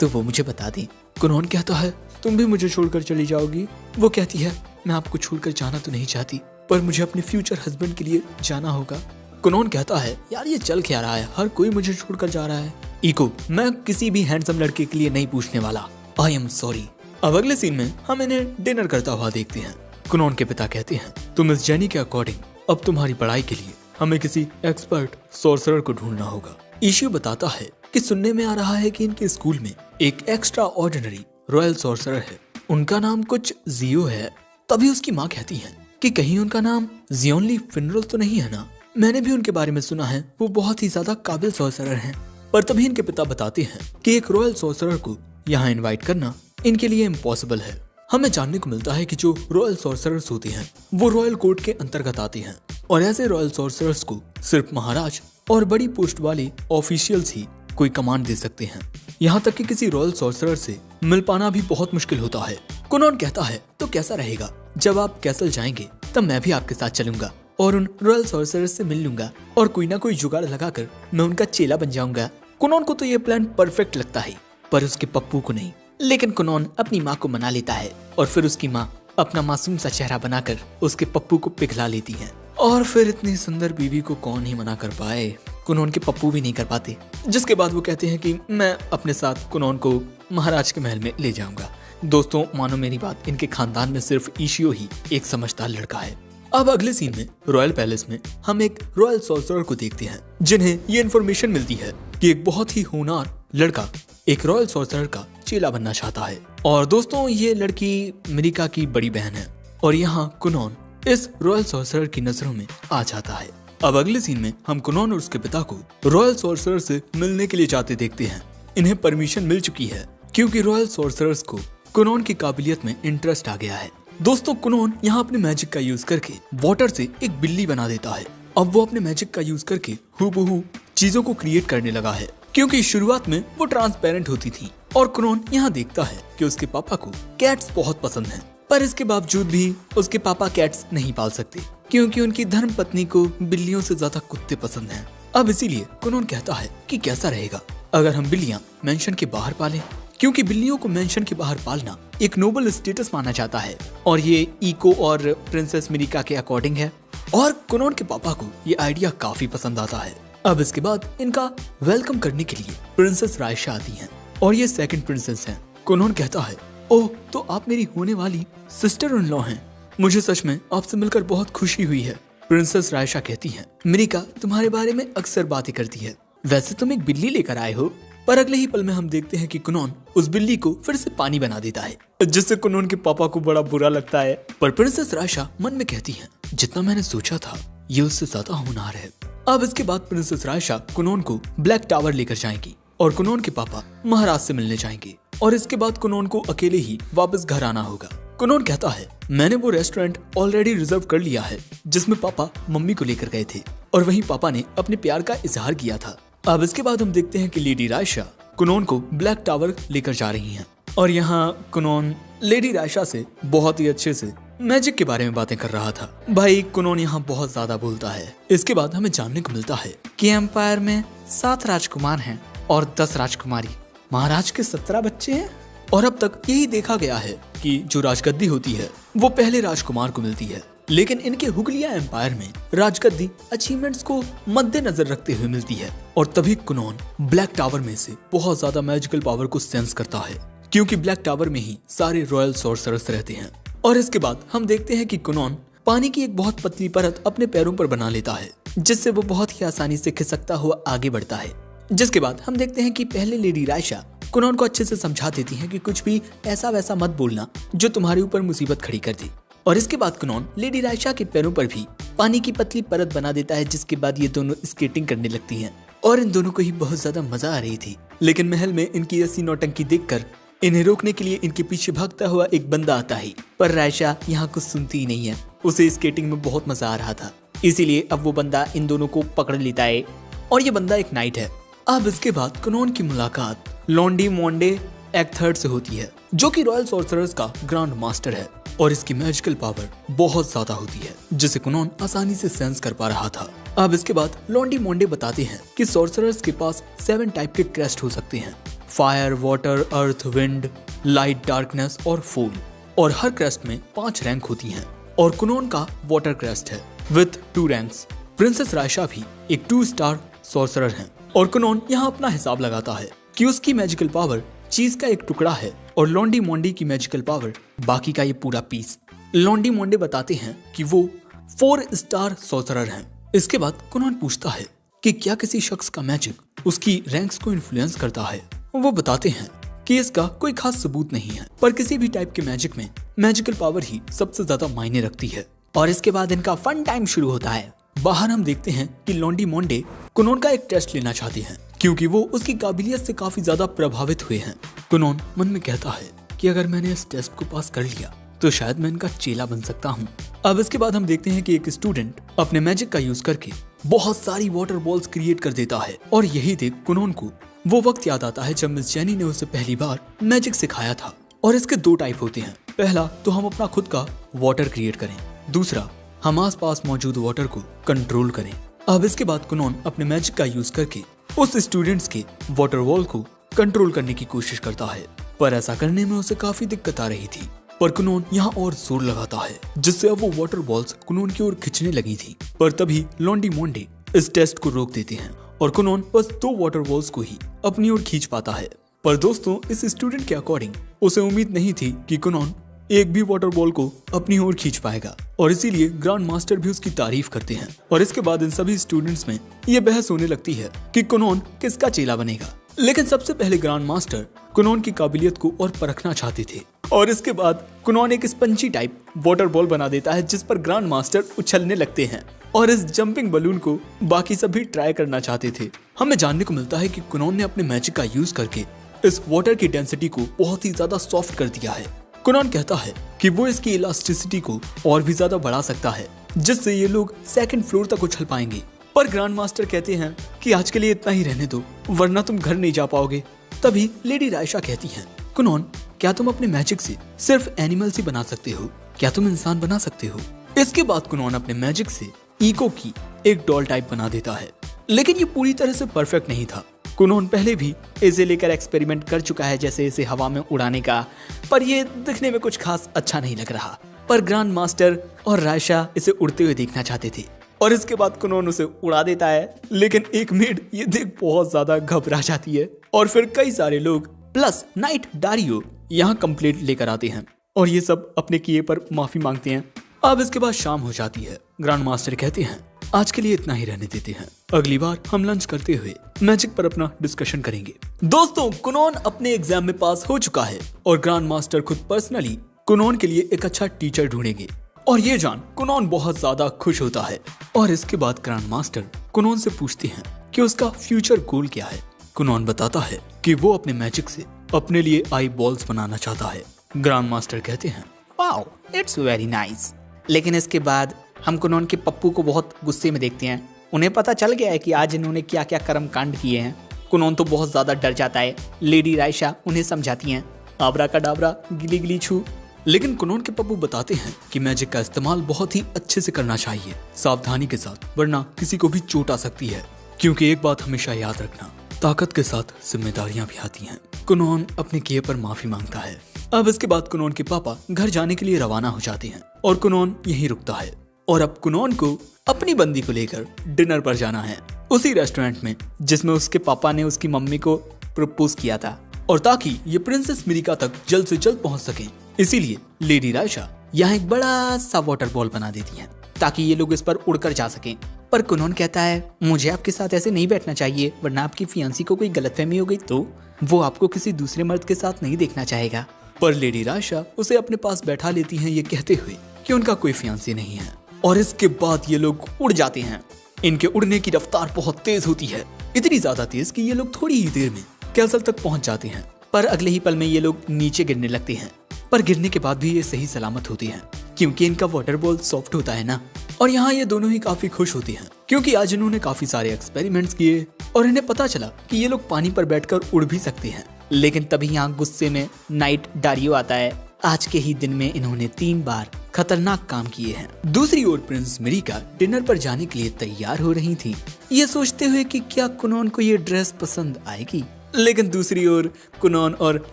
A: तो वो मुझे बता दें। कुनोन कहता है, तुम भी मुझे छोड़कर चली जाओगी? वो कहती है, मैं आपको छोड़कर जाना तो नहीं चाहती पर मुझे अपने फ्यूचर हस्बैंड के लिए जाना होगा। कुनोन कहता है, यार ये चल क्या रहा है, हर कोई मुझे छोड़कर जा रहा है। ईको, मैं किसी भी हैंडसम लड़के के लिए नहीं पूछने वाला, आई एम सॉरी। अब अगले सीन में हम इन्हें डिनर करता हुआ देखते हैं। कुनोन के पिता कहते हैं, तो मिस जेनी के अकॉर्डिंग अब तुम्हारी पढ़ाई के लिए हमें किसी एक्सपर्ट सॉर्सरर को ढूंढना होगा। इशियो बताता है कि सुनने में आ रहा है कि इनके स्कूल में एक एक्स्ट्रा ऑर्डिनरी रॉयल सॉर्सरर है, उनका नाम कुछ जियो है। तभी उसकी माँ कहती है कि कहीं उनका नाम जियोनली फिनरल तो नहीं है ना? मैंने भी उनके बारे में सुना है, वो बहुत ही ज्यादा काबिल सॉर्सरर हैं। पर तभी इनके पिता बताते हैं कि एक रॉयल सॉर्सरर को यहाँ इनवाइट करना इनके लिए इम्पॉसिबल है। हमें जानने को मिलता है कि जो रॉयल सॉर्सरर्स होते हैं वो रॉयल कोर्ट के अंतर्गत आते हैं और ऐसे रॉयल सॉर्सरर्स को सिर्फ महाराज और बड़ी पोस्ट वाले ऑफिशियल्स ही कोई कमांड दे सकते हैं। यहाँ तक कि किसी रॉयल सॉर्सरर से मिल पाना भी बहुत मुश्किल होता है। कुनोन कहता है, तो कैसा रहेगा जब आप कैसल जाएंगे तब मैं भी आपके साथ चलूंगा और उन रॉयल सॉर्सरर से मिल लूंगा और कोई ना कोई जुगाड़ लगाकर मैं उनका चेला बन जाऊंगा। कुनोन को तो ये प्लान परफेक्ट लगता है पर उसके पप्पू को नहीं। लेकिन कुनोन अपनी माँ को मना लेता है और फिर उसकी माँ अपना मासूम सा चेहरा बनाकर उसके पप्पू को पिघला लेती है। और फिर इतनी सुंदर बीवी को कौन ही मना कर पाए, कुनोन के पप्पू भी नहीं कर पाते। जिसके बाद वो कहते हैं कि मैं अपने साथ कुनोन को महाराज के महल में ले जाऊंगा। दोस्तों, मानो मेरी बात, इनके खानदान में सिर्फ इशियो ही एक समझदार लड़का है। अब अगले सीन में रॉयल पैलेस में हम एक रॉयल सॉर्सरर को देखते हैं जिन्हें ये इन्फॉर्मेशन मिलती है कि एक बहुत ही होनहार लड़का एक रॉयल सॉर्सरर का चेला बनना चाहता है। और दोस्तों ये लड़की मिरिका की बड़ी बहन है और यहाँ कुनोन इस रॉयल सॉर्सरर की नजरों में आ जाता है। अब अगले सीन में हम कुनोन और उसके पिता को रॉयल सॉर्सरर से मिलने के लिए जाते देखते हैं। इन्हें परमिशन मिल चुकी है क्योंकि रॉयल सॉर्सरर्स को कुनोन की काबिलियत में इंटरेस्ट आ गया है। दोस्तों कुनोन यहाँ अपने मैजिक का यूज करके वाटर से एक बिल्ली बना देता है। अब वो अपने मैजिक का यूज करके हूबहू चीजों को क्रिएट करने लगा है क्योंकि शुरुआत में वो ट्रांसपेरेंट होती थी। और कुनोन यहाँ देखता है कि उसके पापा को कैट्स बहुत पसंद हैं, पर इसके बावजूद भी उसके पापा कैट्स नहीं पाल सकते क्योंकि उनकी धर्म पत्नी को बिल्लियों से ज्यादा कुत्ते पसंद हैं। अब इसीलिए कुनोन कहता है कि कैसा रहेगा अगर हम बिल्लियां मेंशन के बाहर पालें, क्योंकि बिल्लियों को मेंशन के बाहर पालना एक नोबल स्टेटस माना जाता है और ये इको और प्रिंसेस मिरिका के अकॉर्डिंग है। और कुनोन के पापा को ये आइडिया काफी पसंद आता है। अब इसके बाद इनका वेलकम करने के लिए प्रिंसेस रायशा आती हैं और ये सेकंड प्रिंसेस हैं। कुनोन कहता है, ओह तो आप मेरी होने वाली सिस्टर इन लॉ हैं, मुझे सच में आपसे मिलकर बहुत खुशी हुई है। प्रिंसेस रायशा कहती हैं, मिरिका तुम्हारे बारे में अक्सर बातें करती है, वैसे तुम एक बिल्ली लेकर आए हो। पर अगले ही पल में हम देखते हैं कि कुनोन उस बिल्ली को फिर से पानी बना देता है, जिससे कुनोन के पापा को बड़ा बुरा लगता है। पर प्रिंसेस रायशा मन में कहती हैं, जितना मैंने सोचा था ये उससे ज्यादा होनहार है। अब इसके बाद प्रिंसेस रायशा कुनोन को ब्लैक टावर लेकर जाएंगी और कुनोन के पापा महाराज से मिलने जाएंगे और इसके बाद कुनोन को अकेले ही वापस घर आना होगा। कुनोन कहता है, मैंने वो रेस्टोरेंट ऑलरेडी रिजर्व कर लिया है जिसमें पापा मम्मी को लेकर गए थे और वहीं पापा ने अपने प्यार का इजहार किया था। अब इसके बाद हम देखते हैं कि लेडी रायशा कुनोन को ब्लैक टावर लेकर जा रही हैं और यहाँ कुनोन लेडी रायशा से बहुत ही अच्छे से मैजिक के बारे में बातें कर रहा था। भाई कुनोन यहाँ बहुत ज्यादा बोलता है। इसके बाद हमें जानने को मिलता है कि एम्पायर में 7 राजकुमार हैं और 10 राजकुमारी। महाराज के 17 बच्चे हैं और अब तक यही देखा गया है कि जो राजगद्दी होती है वो पहले राजकुमार को मिलती है, लेकिन इनके हुगलिया एम्पायर में राजगद्दी अचीवमेंट्स को मद्देनजर रखते हुए मिलती है। और तभी कुनोन ब्लैक टावर में से बहुत ज्यादा मैजिकल पावर को सेंस करता है क्योंकि ब्लैक टावर में ही सारे रॉयल सॉर्सरर्स रहते हैं। और इसके बाद हम देखते हैं कि कुनोन पानी की एक बहुत पतली परत अपने पैरों पर बना लेता है जिससे वो बहुत ही आसानी से खिसकता हुआ आगे बढ़ता है। जिसके बाद हम देखते हैं कि पहले लेडी रायशा कुनोन को अच्छे से समझा देती है कि कुछ भी ऐसा वैसा मत बोलना जो तुम्हारे ऊपर मुसीबत खड़ी कर दे। और इसके बाद कुनोन लेडी रायशा के पैरों पर भी पानी की पतली परत बना देता है, जिसके बाद ये दोनों स्केटिंग करने लगती हैं और इन दोनों को ही बहुत ज्यादा मजा आ रही थी। लेकिन महल में इनकी ऐसी नौटंकी देखकर इन्हें रोकने के लिए इनके पीछे भागता हुआ एक बंदा आता है, पर रायशा यहाँ कुछ सुनती ही नहीं है। उसे स्केटिंग में बहुत मजा आ रहा था, इसीलिए अब वो बंदा इन दोनों को पकड़ लेता है और ये बंदा एक नाइट है। अब इसके बाद कुनोन की मुलाकात लॉन्डी मोंडे एक्ट थर्ड से होती है, जो कि रॉयल सॉर्सरर्स का ग्रैंड मास्टर है और इसकी मैजिकल पावर बहुत ज्यादा होती है जिसे कुनोन आसानी से सेंस कर पा रहा था। अब इसके बाद लॉन्डी मोंडे बताते हैं कि सॉर्सरर्स के पास 7 टाइप के क्रेस्ट हो सकते हैं, फायर, वाटर, अर्थ, विंड, लाइट, डार्कनेस और फूल। और हर क्रेस्ट में 5 रैंक होती हैं और कुनोन का वाटर क्रेस्ट है विथ 2 रैंक्स। प्रिंसेस रायशा भी एक 2 स्टार सॉर्सरर हैं और कुनोन यहाँ अपना हिसाब लगाता है कि उसकी मैजिकल पावर चीज का एक टुकड़ा है और लॉन्डी मोंडे की मैजिकल पावर बाकी का ये पूरा पीस। लॉन्डी मोंडे बताते हैं कि वो 4 स्टार सॉर्सरर हैं। इसके बाद कुनोन पूछता है कि क्या किसी शख्स का मैजिक उसकी रैंक्स को इन्फ्लुएंस करता है। वो बताते हैं कि इसका कोई खास सबूत नहीं है, पर किसी भी टाइप के मैजिक में मैजिकल पावर ही सबसे ज्यादा मायने रखती है। और इसके बाद इनका फन टाइम शुरू होता है। बाहर हम देखते हैं कि लॉन्डी मोंडे कुनोन का एक टेस्ट लेना चाहते हैं क्योंकि वो उसकी काबिलियत से काफी ज्यादा प्रभावित हुए हैं। कुनोन मन में कहता है कि अगर मैंने इस टेस्ट को पास कर लिया तो शायद मैं इनका चेला बन सकता हूँ। अब इसके बाद हम देखते हैं कि एक स्टूडेंट अपने मैजिक का यूज करके बहुत सारी वाटर बॉल्स क्रिएट कर देता है और यही देख कुनोन को वो वक्त याद आता है जब मिस जेनी ने उसे पहली बार मैजिक सिखाया था। और इसके 2 टाइप होते हैं, पहला तो हम अपना खुद का वाटर क्रिएट करें, दूसरा हम आसपास मौजूद वाटर को कंट्रोल करें। अब इसके बाद कुनोन अपने मैजिक का यूज करके उस स्टूडेंट्स के वाटर वॉल को कंट्रोल करने की कोशिश करता है, पर ऐसा करने में उसे काफी दिक्कत आ रही थी। पर कुनोन यहाँ और जोर लगाता है जिससे अब वो वाटर बॉल्स कुनोन की ओर खींचने लगी थी। पर तभी लॉन्डी मोंडे इस टेस्ट को रोक देते हैं और कुनोन बस 2 वाटर बॉल्स को ही अपनी ओर खींच पाता है। पर दोस्तों इस स्टूडेंट के अकॉर्डिंग उसे उम्मीद नहीं थी कि कुनोन एक भी वाटर बॉल को अपनी ओर खींच पाएगा और इसीलिए ग्रैंड मास्टर भी उसकी तारीफ करते हैं। और इसके बाद इन सभी स्टूडेंट्स में ये बहस होने लगती है कि कुनोन किसका चेला बनेगा। लेकिन सबसे पहले ग्रैंड मास्टर कुनोन की काबिलियत को और परखना चाहते थे और इसके बाद कुनोन एक स्पंजी टाइप वाटर बॉल बना देता है जिस पर ग्रैंड मास्टर उछलने लगते हैं और इस जंपिंग बलून को बाकी सब भी ट्राई करना चाहते थे। हमें जानने को मिलता है कि कुनोन ने अपने मैजिक का यूज करके इस वाटर की डेंसिटी को बहुत ही ज्यादा सॉफ्ट कर दिया है। कुनोन कहता है कि वो इसकी इलास्टिसिटी को और भी ज्यादा बढ़ा सकता है जिससे ये लोग सेकंड फ्लोर तक उछल पाएंगे। पर ग्रैंड मास्टर कहते हैं कि आज के लिए इतना ही रहने दो वरना तुम घर नहीं जा पाओगे। तभी लेडी रायशा कहती है, कुनोन क्या तुम अपने मैजिक से सिर्फ एनिमल्स ही बना सकते हो, क्या तुम इंसान बना सकते हो? इसके बाद कुनोन अपने मैजिक से इको की एक डॉल टाइप बना देता है, लेकिन ये पूरी तरह से परफेक्ट नहीं था। कुनोन पहले भी इसे लेकर एक्सपेरिमेंट कर चुका है, जैसे इसे हवा में उड़ाने का, पर ये दिखने में कुछ खास अच्छा नहीं लग रहा। पर ग्रैंड मास्टर और रायशा इसे उड़ते हुए देखना चाहते थे और इसके बाद कुनोन उसे उड़ा देता है, लेकिन एक मेड ये देख बहुत ज्यादा घबरा जाती है और फिर कई सारे लोग प्लस नाइट डारियो यहाँ कंप्लेंट लेकर आते हैं और ये सब अपने किए पर माफी मांगते हैं। अब इसके बाद शाम हो जाती है। ग्रैंड मास्टर कहते हैं आज के लिए इतना ही रहने देते हैं, अगली बार हम लंच करते हुए मैजिक पर अपना डिस्कशन करेंगे। दोस्तों, कुनोन अपने एग्जाम में पास हो चुका है और ग्रैंड मास्टर खुद पर्सनली कुनोन के लिए एक अच्छा टीचर ढूंढेंगे और ये जान कुनोन बहुत ज्यादा खुश होता है। और इसके बाद ग्रैंड मास्टर कुनोन से पूछते हैं कि उसका फ्यूचर गोल क्या है। कुनोन बताता है कि वो अपने मैजिक से अपने लिए आई बॉल्स बनाना चाहता है। ग्रैंड मास्टर कहते हैं
B: वाओ, इट्स वेरी नाइस। लेकिन इसके बाद हम कुनोन के पप्पू को बहुत गुस्से में देखते हैं। उन्हें पता चल गया है कि आज इन्होंने क्या क्या कर्म कांड किए हैं। कुनोन तो बहुत ज्यादा डर जाता है। लेडी रायशा उन्हें समझाती हैं, आबरा का डाबरा गिली गिली छू।
A: लेकिन कुनोन के पप्पू बताते हैं कि मैजिक का इस्तेमाल बहुत ही अच्छे से करना चाहिए, सावधानी के साथ, वरना किसी को भी चोट आ सकती है। क्योंकि एक बात हमेशा याद रखना, ताकत के साथ जिम्मेदारियां भी आती हैं। कुनोन अपने किए पर माफी मांगता है। अब इसके बाद कुनोन के पापा घर जाने के लिए रवाना हो जाते हैं और कुनोन यहीं रुकता है। और अब कुनोन को अपनी बंदी को लेकर डिनर पर जाना है, उसी रेस्टोरेंट में जिसमें उसके पापा ने उसकी मम्मी को प्रपोज किया था, और ताकि ये प्रिंसेस मिरिका तक जल्द से जल्द पहुंच सके इसीलिए लेडी रायशा यहाँ एक बड़ा सा वाटर बॉल बना देती है ताकि ये लोग इस पर उड़कर जा सकें। पर कुनोन कहता है मुझे आपके साथ ऐसे नहीं बैठना चाहिए, वरना आपकी फियांसी को कोई गलतफहमी हो गई तो वो आपको किसी दूसरे मर्द के साथ नहीं देखना चाहेगा। पर लेडी रायशा उसे अपने पास बैठा लेती हैं, ये कहते हुए कि उनका कोई फियांसी नहीं है। और इसके बाद ये लोग उड़ जाते हैं। इनके उड़ने की रफ्तार बहुत तेज होती है, इतनी ज्यादा तेज कि ये लोग थोड़ी ही देर में कैसल तक पहुंच जाते हैं। पर अगले ही पल में ये लोग नीचे गिरने लगते हैं, पर गिरने के बाद भी ये सही सलामत होते हैं क्योंकि इनका वाटर बॉल सॉफ्ट होता है ना। और यहाँ ये दोनों ही काफी खुश होते हैं क्योंकि आज इन्होंने काफी सारे एक्सपेरिमेंट्स किए और इन्हें पता चला कि ये लोग पानी पर बैठकर उड़ भी सकते हैं। लेकिन तभी यहाँ गुस्से में नाइट डारियो आता है। आज के ही दिन में इन्होंने 3 बार खतरनाक काम किए हैं। दूसरी ओर प्रिंस मिरिका डिनर पर जाने के लिए तैयार हो रही थी, ये सोचते हुए कि क्या कुनोन को ये ड्रेस पसंद आएगी। लेकिन दूसरी ओर कुनोन और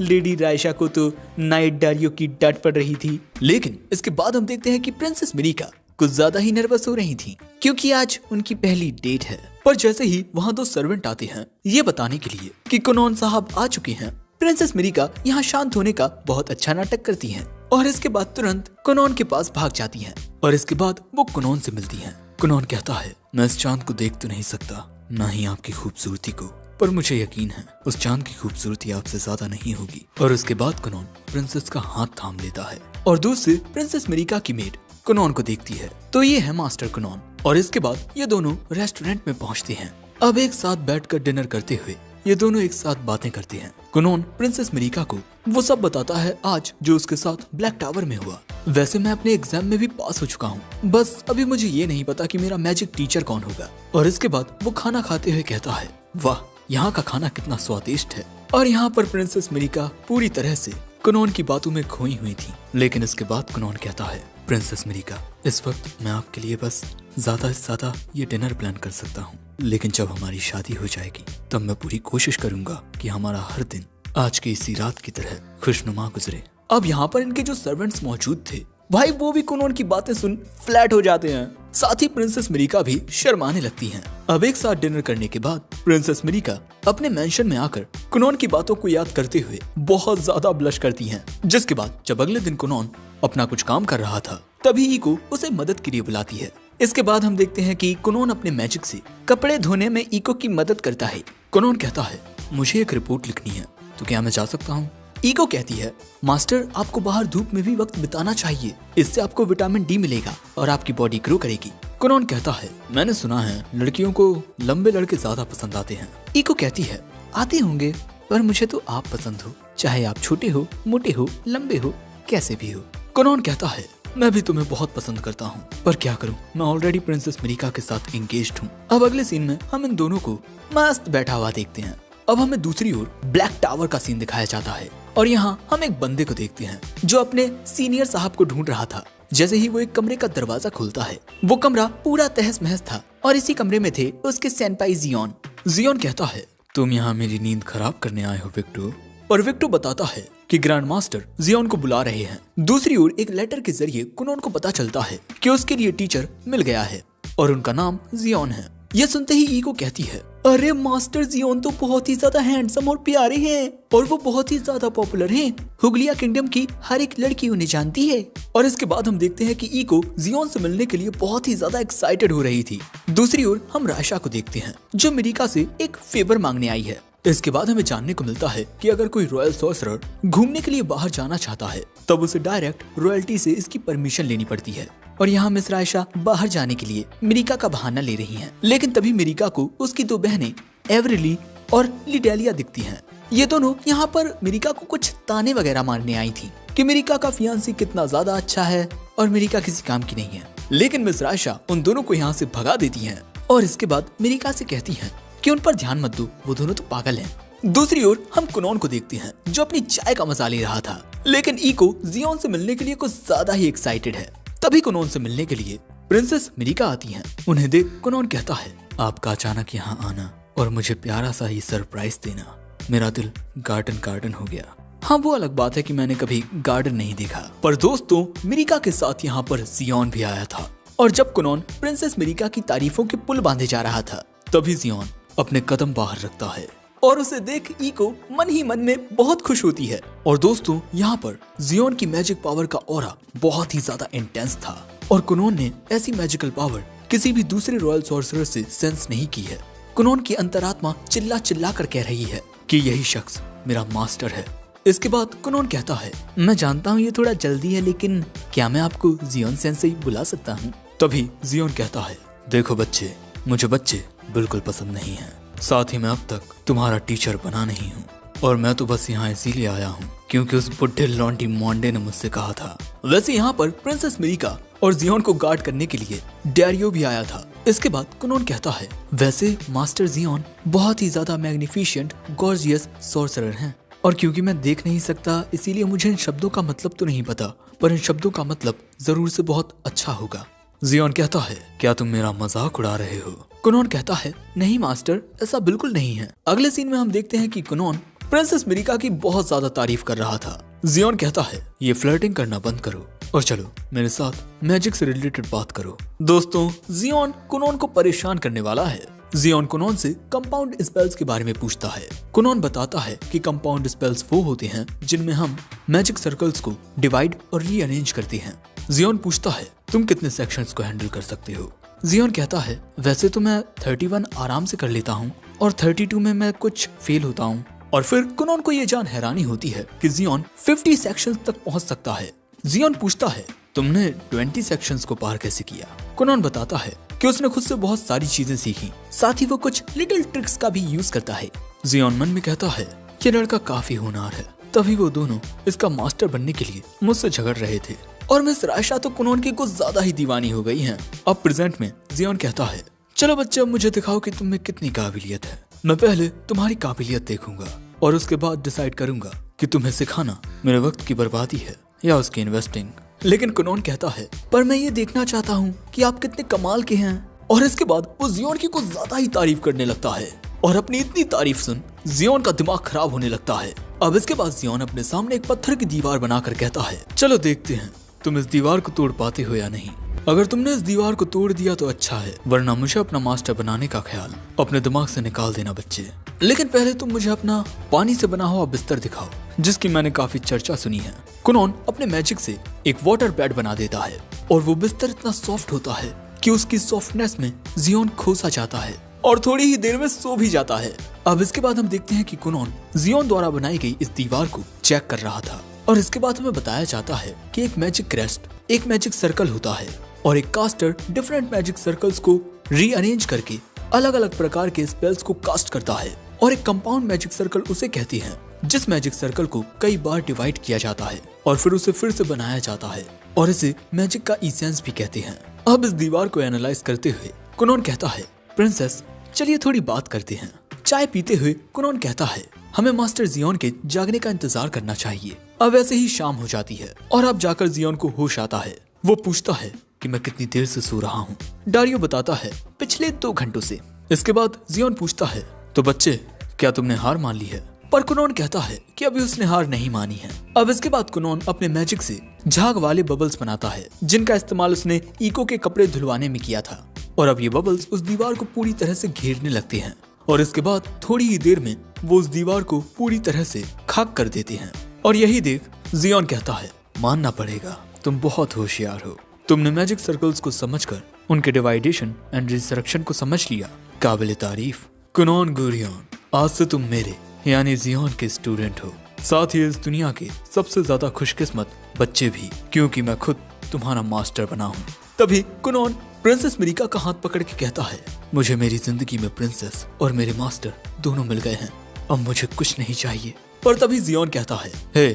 A: लेडी रायशा को तो नाइट डारियो की डांट पड़ रही थी। लेकिन इसके बाद हम देखते हैं कि प्रिंसेस मिरिका कुछ ज्यादा ही नर्वस हो रही थी क्योंकि आज उनकी पहली डेट है। पर जैसे ही वहाँ 2 सर्वेंट आते हैं ये बताने के लिए कि कुनोन साहब आ चुके हैं, प्रिंसेस मिरिका यहाँ शांत होने का बहुत अच्छा नाटक करती हैं और इसके बाद तुरंत कुनोन के पास भाग जाती हैं और इसके बाद वो कुनोन से मिलती हैं। कुनोन कहता है मैं इस चांद को देख तो नहीं सकता, ना ही आपकी खूबसूरती को, पर मुझे यकीन है उस चांद की खूबसूरती आपसे ज्यादा नहीं होगी। और उसके बाद कुनोन प्रिंसेस का हाथ थाम लेता है और दूर से प्रिंसेस मिरिका की मेड कुनोन को देखती है तो ये है मास्टर कुनोन। और इसके बाद ये दोनों रेस्टोरेंट में पहुंचते हैं। अब एक साथ बैठकर डिनर करते हुए ये दोनों एक साथ बातें करते हैं। कुनोन प्रिंसेस मिरिका को वो सब बताता है आज जो उसके साथ ब्लैक टावर में हुआ। वैसे मैं अपने एग्जाम में भी पास हो चुका हूँ, बस अभी मुझे ये नहीं पता कि मेरा मैजिक टीचर कौन होगा। और इसके बाद वो खाना खाते हुए कहता है वाह, यहाँ का खाना कितना स्वादिष्ट है। और यहाँ पर प्रिंसेस मिरिका पूरी तरह से कुनोन की बातों में खोई हुई थी। लेकिन इसके बाद कुनोन कहता है प्रिंसेस मिरिका, इस वक्त मैं आपके लिए बस ज्यादा से ज्यादा ये डिनर प्लान कर सकता हूँ, लेकिन जब हमारी शादी हो जाएगी तब मैं पूरी कोशिश करूंगा कि हमारा हर दिन आज की इसी रात की तरह खुशनुमा गुजरे। अब यहाँ पर इनके जो सर्वेंट्स मौजूद थे भाई वो भी कुनोन की बातें सुन फ्लैट हो जाते हैं। साथ ही प्रिंसेस मिरिका भी शर्माने लगती हैं। अब एक साथ डिनर करने के बाद प्रिंसेस मिरिका अपने मेंशन में आकर कुनोन की बातों को याद करते हुए बहुत ज्यादा ब्लश करती हैं। जिसके बाद जब अगले दिन कुनोन अपना कुछ काम कर रहा था तभी इको उसे मदद के लिए बुलाती है। इसके बाद हम देखते हैं कि कुनोन अपने मैजिक से कपड़े धोने में इको की मदद करता है। कुनोन कहता है मुझे एक रिपोर्ट लिखनी है, तो क्या मैं जा सकता हूँ? ईगो कहती है, मास्टर आपको बाहर धूप में भी वक्त बिताना चाहिए, इससे आपको विटामिन डी मिलेगा और आपकी बॉडी ग्रो करेगी। कुनॉन कहता है, मैंने सुना है लड़कियों को लंबे लड़के ज्यादा पसंद आते हैं। ईगो कहती है, आते होंगे, पर मुझे तो आप पसंद हो, चाहे आप छोटे हो, मोटे हो, लंबे हो, कैसे भी हो। कुनॉन कहता है, मैं भी तुम्हें बहुत पसंद करता हूँ, पर क्या करूँ, मैं ऑलरेडी प्रिंसेस मिरिका के साथ एंगेज्ड हूँ। अब अगले सीन में हम इन दोनों को मस्त बैठा हुआ देखते हैं। अब हमें दूसरी ओर ब्लैक टावर का सीन दिखाया जाता है और यहाँ हम एक बंदे को देखते हैं जो अपने सीनियर साहब को ढूंढ रहा था। जैसे ही वो एक कमरे का दरवाजा खोलता है, वो कमरा पूरा तहस महस था और इसी कमरे में थे उसके सेनपाई जियोन। जियोन कहता है, तुम यहाँ मेरी नींद खराब करने आए हो विक्टो। और विक्टो बताता है कि ग्रैंड मास्टर जियोन को बुला रहे हैं। दूसरी ओर एक लेटर के जरिए कुनॉन को पता चलता है कि उसके लिए टीचर मिल गया है और उनका नाम जियोन है। यह सुनते ही ईगो कहती है, अरे मास्टर जियोन तो बहुत ही ज्यादा हैंडसम और प्यारे हैं और वो बहुत ही ज्यादा पॉपुलर हैं। हुगलिया किंगडम की हर एक लड़की उन्हें जानती है। और इसके बाद हम देखते हैं कि ईगो जियोन से मिलने के लिए बहुत ही ज्यादा एक्साइटेड हो रही थी। दूसरी ओर हम रायशा को देखते हैं जो मिरिका से एक फेवर मांगने आई है। इसके बाद हमें जानने को मिलता है कि अगर कोई रॉयल सॉर्सरर घूमने के लिए बाहर जाना चाहता है तब उसे डायरेक्ट रॉयल्टी से इसकी परमिशन लेनी पड़ती है। और यहाँ मिस रायशा बाहर जाने के लिए मिरिका का बहाना ले रही हैं। लेकिन तभी मिरिका को उसकी दो बहनें एवरेली और लिडेलिया दिखती हैं। ये दोनों यहाँ पर मिरिका को कुछ ताने वगैरह मारने आई थी कि मिरिका का फियांसी कितना ज्यादा अच्छा है और मिरिका किसी काम की नहीं है। लेकिन मिस रायशा उन दोनों को यहाँ से भगा देती हैं और इसके बाद मिरिका से कहती हैं कि उन पर ध्यान मत दो, वो दोनों तो पागल हैं। दूसरी ओर हम कुनॉन को देखते हैं जो अपनी चाय का मजा ले रहा था। लेकिन ईगो जियोन से मिलने के लिए कुछ ज्यादा ही एक्साइटेड है। तभी कुनॉन से मिलने के लिए प्रिंसेस मिरिका आती हैं। उन्हें देख कुनॉन कहता है, आपका अचानक यहाँ आना और मुझे प्यारा सा ही सरप्राइज देना, मेरा दिल गार्डन हो गया। हाँ, वो अलग बात है कि मैंने कभी गार्डन नहीं देखा, पर दोस्तों मिरिका के साथ यहाँ पर जियोन भी आया था। और जब कुनॉन प्रिंसेस मिरिका की तारीफों के पुल बांधे जा रहा था तभी जियोन अपने कदम बाहर रखता है और उसे देख ईगो मन ही मन में बहुत खुश होती है। और दोस्तों यहाँ पर जियोन की मैजिक पावर का ऑरा बहुत ही ज्यादा इंटेंस था और कुनॉन ने ऐसी मैजिकल पावर किसी भी दूसरे रॉयल सॉर्सरर से सेंस नहीं की है। कुनॉन की अंतरात्मा चिल्ला चिल्ला कर कह रही है कि यही शख्स मेरा मास्टर है। इसके बाद कुनॉन कहता है, मैं जानता हूँ ये थोड़ा जल्दी है, लेकिन क्या मैं आपको जियोन सेंसेई बुला सकता हूँ? तभी जियोन कहता है, देखो बच्चे, मुझे बच्चे बिल्कुल पसंद नहीं है, साथ ही मैं अब तक तुम्हारा टीचर बना नहीं हूँ और मैं तो बस यहाँ इसीलिए आया हूँ क्योंकि उस बुढ़े लॉन्टी मोंडे ने मुझसे कहा था। वैसे यहाँ पर प्रिंसेस मिरिका और जियोन को गार्ड करने के लिए डैरियो भी आया था। इसके बाद कुनॉन कहता है, वैसे मास्टर जियोन बहुत ही ज्यादा मैग्निफिशिएंट गॉर्जियस सॉर्सरर हैं और क्योंकि मैं देख नहीं सकता इसीलिए मुझे इन शब्दों का मतलब तो नहीं पता, पर इन शब्दों का मतलब जरूर से बहुत अच्छा होगा। जियोन कहता है, क्या तुम मेरा मजाक उड़ा रहे हो? कुनॉन कहता है, नहीं मास्टर, ऐसा बिल्कुल नहीं है। अगले सीन में हम देखते हैं कि कुनॉन प्रिंसेस मिरिका की बहुत ज्यादा तारीफ कर रहा था। जियोन कहता है, ये फ्लर्टिंग करना बंद करो और चलो मेरे साथ मैजिक से रिलेटेड बात करो। दोस्तों जियोन कुनॉन को परेशान करने वाला है। जियोन कुनॉन से कंपाउंड स्पेल्स के बारे में पूछता है। कुनॉन बताता है कि कंपाउंड स्पेल्स वो होते हैं जिनमें हम मैजिक सर्कल्स को डिवाइड और रीअरेंज करते हैं। जियोन पूछता है, तुम कितने सेक्शंस को हैंडल कर सकते हो? जियोन कहता है, वैसे तो मैं 31 आराम से कर लेता हूँ और 32 में मैं कुछ फेल होता हूँ। और फिर कुनॉन को ये जान हैरानी होती है कि जियोन 50 सेक्शंस तक पहुँच सकता है। जियोन पूछता है, तुमने 20 सेक्शंस को पार कैसे किया? कुनॉन बताता है कि उसने खुद से बहुत सारी चीजें सीखी, साथ ही वो कुछ लिटिल ट्रिक्स का भी यूज करता है। जियोन मन में कहता है, ये लड़का काफी होनहार है। तभी वो दोनों इसका मास्टर बनने के लिए मुझसे झगड़ रहे थे और मिस रायशा तो कुनॉन की कुछ ज्यादा ही दीवानी हो गई हैं। अब प्रेजेंट में जियोन कहता है, चलो बच्चे, अब मुझे दिखाओ कि तुम में कितनी काबिलियत है। मैं पहले तुम्हारी काबिलियत देखूंगा और उसके बाद डिसाइड करूंगा कि तुम्हें सिखाना मेरे वक्त की बर्बादी है या उसकी इन्वेस्टिंग। लेकिन कुनॉन कहता है, पर मैं ये देखना चाहता हूँ कि आप कितने कमाल के हैं। और इसके बाद वो जियोन की कुछ ज्यादा ही तारीफ करने लगता है और अपनी इतनी तारीफ सुन जियोन का दिमाग खराब होने लगता है। अब इसके बाद जियोन अपने सामने एक पत्थर की दीवार बनाकर कहता है, चलो देखते हैं तुम इस दीवार को तोड़ पाते हो या नहीं। अगर तुमने इस दीवार को तोड़ दिया तो अच्छा है, वरना मुझे अपना मास्टर बनाने का ख्याल अपने दिमाग से निकाल देना बच्चे। लेकिन पहले तुम मुझे अपना पानी से बना हुआ बिस्तर दिखाओ, जिसकी मैंने काफी चर्चा सुनी है। कुनॉन अपने मैजिक से एक वाटर बेड बना देता है और वो बिस्तर इतना सॉफ्ट होता है कि उसकी सॉफ्टनेस में जियोन खो सा जाता है। और थोड़ी ही देर में सो भी जाता है। अब इसके बाद हम देखते हैं कि कुनोन जियोन द्वारा बनाई गई इस दीवार को चेक कर रहा था और इसके बाद हमें बताया जाता है कि एक मैजिक क्रेस्ट, एक मैजिक सर्कल होता है और एक कास्टर डिफरेंट मैजिक सर्कल्स को रीअरेंज करके अलग अलग प्रकार के स्पेल्स को कास्ट करता है और एक कंपाउंड मैजिक सर्कल उसे कहती है जिस मैजिक सर्कल को कई बार डिवाइड किया जाता है और फिर उसे फिर से बनाया जाता है और इसे मैजिक का इसेंस भी कहते हैं। अब इस दीवार को एनालाइज करते हुए कुनोन कहता है, प्रिंसेस चलिए थोड़ी बात करते हैं। चाय पीते हुए कुनोन कहता है, हमें मास्टर जियोन के जागने का इंतजार करना चाहिए। अब ऐसे ही शाम हो जाती है और अब जाकर जियोन को होश आता है। वो पूछता है कि मैं कितनी देर से सो रहा हूँ। डारियो बताता है, पिछले 2 घंटों से। इसके बाद जियोन पूछता है, तो बच्चे क्या तुमने हार मान ली है? पर कुनोन कहता है कि अभी उसने हार नहीं मानी है। अब इसके बाद कुनोन अपने मैजिक से झाग वाले बबल्स बनाता है जिनका इस्तेमाल उसने इको के कपड़े धुलवाने में किया था और अब ये बबल्स उस दीवार को पूरी तरह से घेरने लगते हैं और इसके बाद थोड़ी ही देर में वो उस दीवार को पूरी तरह से खाक कर देते हैं। और यही देख जियोन कहता है, मानना पड़ेगा तुम बहुत होशियार हो। तुमने मैजिक सर्कल्स को समझकर उनके डिवाइडेशन एंड रिसरेक्शन को समझ लिया। काबिल तारीफ। कुनोन गुरियन, आज से तुम मेरे यानी जियोन के स्टूडेंट हो, साथ ही इस दुनिया के सबसे ज्यादा खुशकिस्मत बच्चे भी, क्योंकि मैं खुद तुम्हारा मास्टर बना हूँ। तभी कुनोन प्रिंसेस मिरिका का हाथ पकड़ के कहता है, मुझे मेरी जिंदगी में प्रिंसेस और मेरे मास्टर दोनों मिल गए हैं, अब मुझे कुछ नहीं चाहिए। पर तभी जियोन कहता है, हे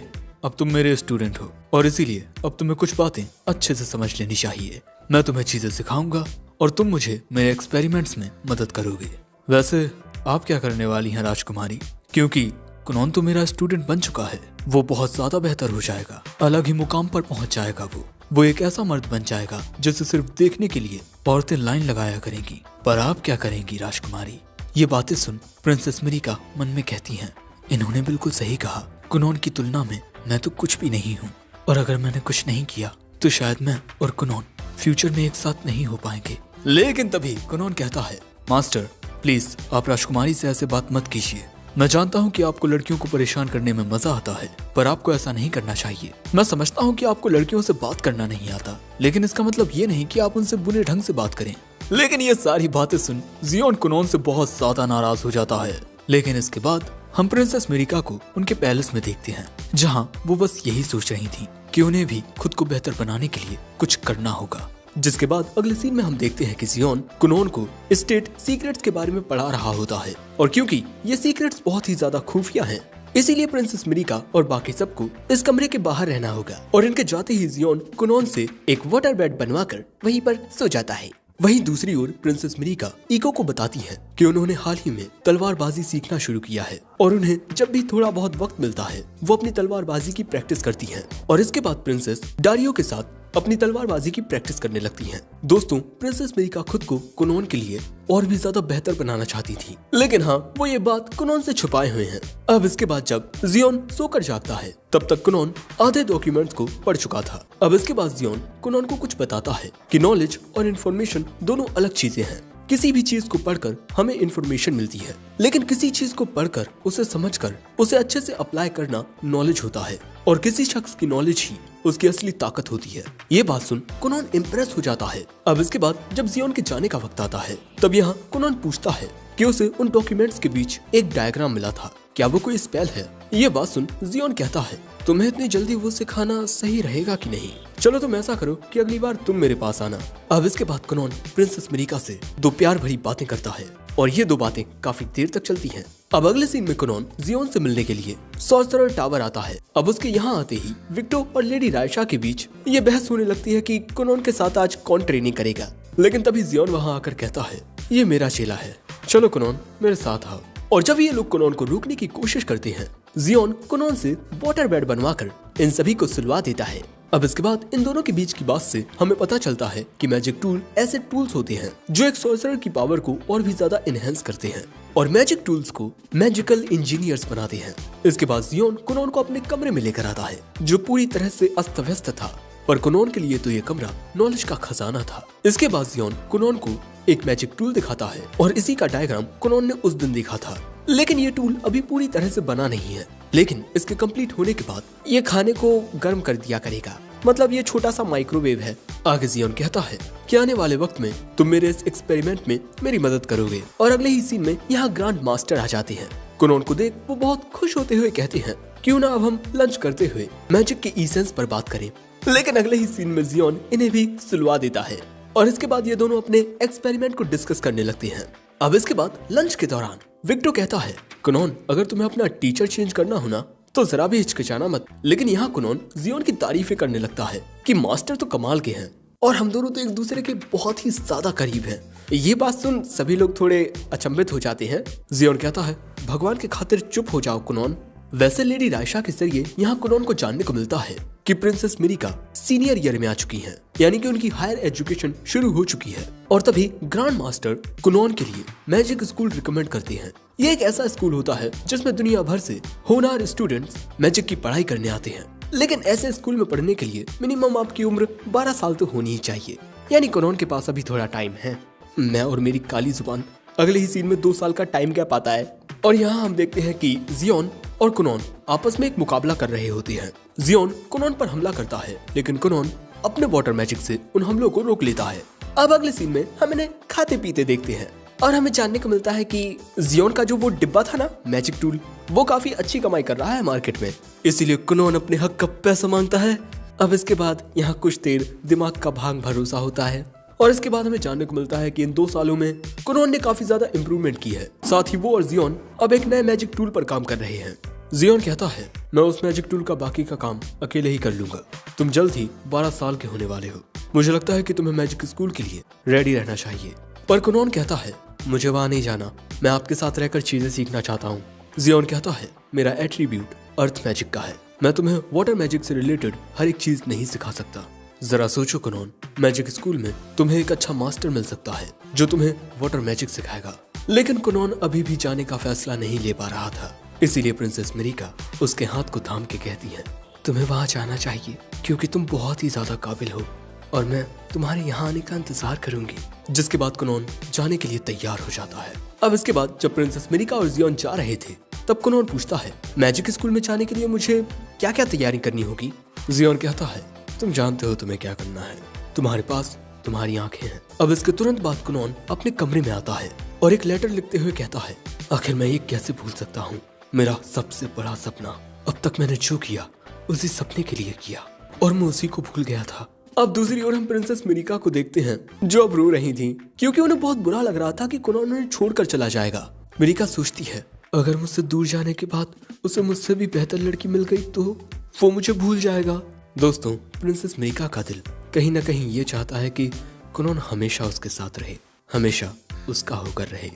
A: अब तुम मेरे स्टूडेंट हो और इसीलिए अब तुम्हें कुछ बातें अच्छे से समझ लेनी चाहिए। मैं तुम्हें चीजें सिखाऊंगा और तुम मुझे मेरे एक्सपेरिमेंट्स में मदद करोगे। वैसे आप क्या करने वाली हैं राजकुमारी? क्योंकि कुनोन तो मेरा स्टूडेंट बन चुका है, वो बहुत ज्यादा बेहतर हो जाएगा, अलग ही मुकाम पर पहुंच जाएगा। वो एक ऐसा मर्द बन जाएगा जिसे सिर्फ देखने के लिए औरतें लाइन लगाया करेंगी। पर आप क्या करेंगी राजकुमारी? ये बातें सुन प्रिंसेस मिरिका मन में कहती हैं, इन्होंने बिल्कुल सही कहा। कुनोन की तुलना में मैं तो कुछ भी नहीं हूँ और अगर मैंने कुछ नहीं किया तो शायद मैं और कुनोन फ्यूचर में एक साथ नहीं हो पाएंगे। लेकिन तभी कुनोन कहता है, मास्टर प्लीज आप राजकुमारी से ऐसे बात मत कीजिए। मैं जानता हूँ कि आपको लड़कियों को परेशान करने में मजा आता है, पर आपको ऐसा नहीं करना चाहिए। मैं समझता हूँ कि आपको लड़कियों से बात करना नहीं आता, लेकिन इसका मतलब ये नहीं कि आप उनसे बुरे ढंग से बात करें। लेकिन ये सारी बातें सुन जियोन कुनोन से बहुत ज्यादा नाराज हो जाता है। लेकिन इसके बाद हम प्रिंसेस मिरिका को उनके पैलेस में देखते हैं, जहाँ वो बस यही सोच रही थी कि उन्हें भी खुद को बेहतर बनाने के लिए कुछ करना होगा। जिसके बाद अगले सीन में हम देखते हैं कि जियोन कुनोन को स्टेट सीक्रेट्स के बारे में पढ़ा रहा होता है और क्योंकि ये सीक्रेट्स बहुत ही ज्यादा खुफिया हैं, इसीलिए प्रिंसेस मिरिका और बाकी सबको इस कमरे के बाहर रहना होगा। और इनके जाते ही जियोन कुनोन से एक वाटर बेड बनवाकर वहीं पर सो जाता है। वहीं दूसरी ओर प्रिंसेस मिरिका इको को बताती है कि उन्होंने हाल ही में तलवारबाजी सीखना शुरू किया है और उन्हें जब भी थोड़ा बहुत वक्त मिलता है वो अपनी तलवारबाजी की प्रैक्टिस करती हैं। और इसके बाद प्रिंसेस डारियो के साथ अपनी तलवारबाजी की प्रैक्टिस करने लगती हैं। दोस्तों, प्रिंसेस मिरिका खुद को कुनोन के लिए और भी ज्यादा बेहतर बनाना चाहती थी, लेकिन हाँ वो ये बात कुनोन से छुपाए हुए हैं। अब इसके बाद जब जियोन सोकर जागता है तब तक कुनोन आधे डॉक्यूमेंट्स को पढ़ चुका था। अब इसके बाद जियोन कुनोन को कुछ बताता है कि नॉलेज और इन्फॉर्मेशन दोनों अलग चीजें हैं। किसी भी चीज को पढ़कर हमें इन्फॉर्मेशन मिलती है, लेकिन किसी चीज को पढ़कर उसे समझकर उसे अच्छे से अप्लाई करना नॉलेज होता है और किसी शख्स की नॉलेज ही उसकी असली ताकत होती है। ये बात सुन कुनोन इम्प्रेस हो जाता है। अब इसके बाद जब जियोन के जाने का वक्त आता है तब यहाँ कुनोन पूछता है कि उसे उन डॉक्यूमेंट्स के बीच एक डायग्राम मिला था, क्या वो कोई स्पेल है? ये बात सुन जियोन कहता है, तुम्हें इतनी जल्दी वो सिखाना सही रहेगा कि नहीं? चलो तुम ऐसा करो कि अगली बार तुम मेरे पास आना। अब इसके बाद कुनोन प्रिंसेस मिरिका से 2 प्यार भरी बातें करता है और ये 2 बातें काफी देर तक चलती हैं। अब अगले सीन में कुनोन जियोन से मिलने के लिए सॉर्सरर टावर आता है। अब उसके यहाँ आते ही विक्टो और लेडी रायशा के बीच ये बहस होने लगती है कि कुनोन के साथ आज कौन ट्रेनिंग करेगा। लेकिन तभी जियोन वहाँ आकर कहता है, ये मेरा चेला है, चलो कुनोन मेरे साथ आओ। और जब ये लोग कुनोन को रोकने की कोशिश करते हैं, जियोन कुनोन से वाटर बेड बनवाकर इन सभी को सुलवा देता है। अब इसके बाद इन दोनों के बीच की बात से हमें पता चलता है कि मैजिक टूल ऐसे टूल्स होते हैं जो एक सॉर्सरर की पावर को और भी ज्यादा एनहेंस करते हैं और मैजिक टूल्स को मैजिकल इंजीनियर्स बनाते हैं। इसके बाद जियोन कुनोन को अपने कमरे में लेकर आता है जो पूरी तरह से अस्त व्यस्त था, पर कुनोन के लिए तो ये कमरा नॉलेज का खजाना था। इसके बाद जियोन कुनोन को एक मैजिक टूल दिखाता है और इसी का डायग्राम कुनोन ने उस दिन देखा था, लेकिन ये टूल अभी पूरी तरह से बना नहीं है, लेकिन इसके कंप्लीट होने के बाद ये खाने को गर्म कर दिया करेगा।
C: मतलब ये छोटा सा माइक्रोवेव है। आगे जियोन कहता है कि आने वाले वक्त में तुम मेरे इस एक्सपेरिमेंट में मेरी मदद करोगे। और अगले ही सीन में यहाँ ग्रैंड मास्टर आ जाते हैं। कुनोन को देख वो बहुत खुश होते हुए कहते हैं क्यों ना अब हम लंच करते हुए मैजिक के एसेंस पर बात करें। लेकिन अगले ही सीन में जियोन इन्हें भी सुलवा देता है और इसके बाद ये दोनों अपने एक्सपेरिमेंट को डिस्कस करने लगते हैं। अब इसके बाद लंच के दौरान विक्टो कहता है कुनोन अगर तुम्हें अपना टीचर चेंज करना हो ना तो जरा भी हिचकिचाना मत। लेकिन यहाँ कुनोन जियोन की तारीफें करने लगता है कि मास्टर तो कमाल के हैं और हम दोनों तो एक दूसरे के बहुत ही ज्यादा करीब हैं। ये बात सुन सभी लोग थोड़े अचंभित हो जाते हैं। जियोन कहता है भगवान की खातिर चुप हो जाओ कुनोन। वैसे लेडी रायशा के जरिए यहाँ कुनोन को जानने को मिलता है कि प्रिंसेस मिरिका सीनियर ईयर में आ चुकी हैं, यानी कि उनकी हायर एजुकेशन शुरू हो चुकी है। और तभी ग्रैंड मास्टर कुनोन के लिए मैजिक स्कूल रिकमेंड करते हैं। ये एक ऐसा स्कूल होता है जिसमें दुनिया भर से होनहार स्टूडेंट्स मैजिक की पढ़ाई करने आते हैं। लेकिन ऐसे स्कूल में पढ़ने के लिए मिनिमम आपकी उम्र 12 साल तो होनी ही चाहिए, यानी कुनोन के पास अभी थोड़ा टाइम है। मैं और मेरी काली जुबान अगले ही सीन में 2 साल का टाइम गैप आता है और यहाँ हम देखते हैं कि जियोन और कुनोन आपस में एक मुकाबला कर रहे होते हैं। जियोन कुनोन पर हमला करता है लेकिन कुनोन अपने वाटर मैजिक से उन हमलों को रोक लेता है। अब अगले सीन में हम इन्हें खाते पीते देखते हैं और हमें जानने को मिलता है कि जियोन का जो वो डिब्बा था ना मैजिक टूल, वो काफी अच्छी कमाई कर रहा है मार्केट में, इसीलिए कुनोन अपने हक का पैसा मांगता है। अब इसके बाद यहाँ कुछ देर दिमाग का भांग भरोसा होता है और इसके बाद हमें जानने को मिलता है कि इन 2 सालों में कुनोन ने काफी ज्यादा इम्प्रूवमेंट की है। साथ ही वो और जियोन अब एक नए मैजिक टूल पर काम कर रहे हैं। जियोन कहता है मैं उस मैजिक टूल का बाकी का काम अकेले ही कर लूंगा। तुम जल्द ही 12 साल के होने वाले हो। मुझे लगता है कि तुम्हें मैजिक स्कूल के लिए रेडी रहना चाहिए। पर कुनोन कहता है मुझे वहाँ नहीं जाना, मैं आपके साथ रहकर चीजें सीखना चाहता हूँ। जियोन कहता है मेरा एट्रीब्यूट अर्थ मैजिक का है, मैं तुम्हें वाटर मैजिक से रिलेटेड हर एक चीज नहीं सिखा सकता। जरा सोचो कुनोन, मैजिक स्कूल में तुम्हें एक अच्छा मास्टर मिल सकता है जो तुम्हें वाटर मैजिक सिखाएगा। लेकिन कुनोन अभी भी जाने का फैसला नहीं ले पा रहा था, इसीलिए प्रिंसेस मिरिका उसके हाथ को थाम के कहती है तुम्हें वहाँ जाना चाहिए क्योंकि तुम बहुत ही ज्यादा काबिल हो और मैं तुम्हारे यहाँ आने का इंतजार करूंगी। जिसके बाद कुनोन जाने के लिए तैयार हो जाता है। अब इसके बाद जब प्रिंसेस मिरिका और जियोन जा रहे थे तब कुनोन पूछता है मैजिक स्कूल में जाने के लिए मुझे क्या क्या तैयारी करनी होगी। जियोन कहता है तुम जानते हो तुम्हें क्या करना है, तुम्हारे पास तुम्हारी आंखें हैं। अब इसके तुरंत बाद कुनोन अपने कमरे में आता है और एक लेटर लिखते हुए कहता है आखिर मैं ये कैसे भूल सकता हूँ, मेरा सबसे बड़ा सपना, अब तक मैंने जो किया उसी सपने के लिए किया और मैं उसी को भूल गया था। अब दूसरी ओर हम प्रिंसेस मिरिका को देखते हैं जो अब रो रही थी क्योंकि उन्हें बहुत बुरा लग रहा था कि कुनोन उन्हें छोड़कर चला जाएगा। मिरिका सोचती है अगर मुझसे दूर जाने के बाद उसे मुझसे भी बेहतर लड़की मिल गई तो वो मुझे भूल जाएगा। दोस्तों, प्रिंसेस मिरिका का दिल कहीं ना कहीं ये चाहता है कि कुनोन हमेशा उसके साथ रहे, हमेशा उसका होकर रहे।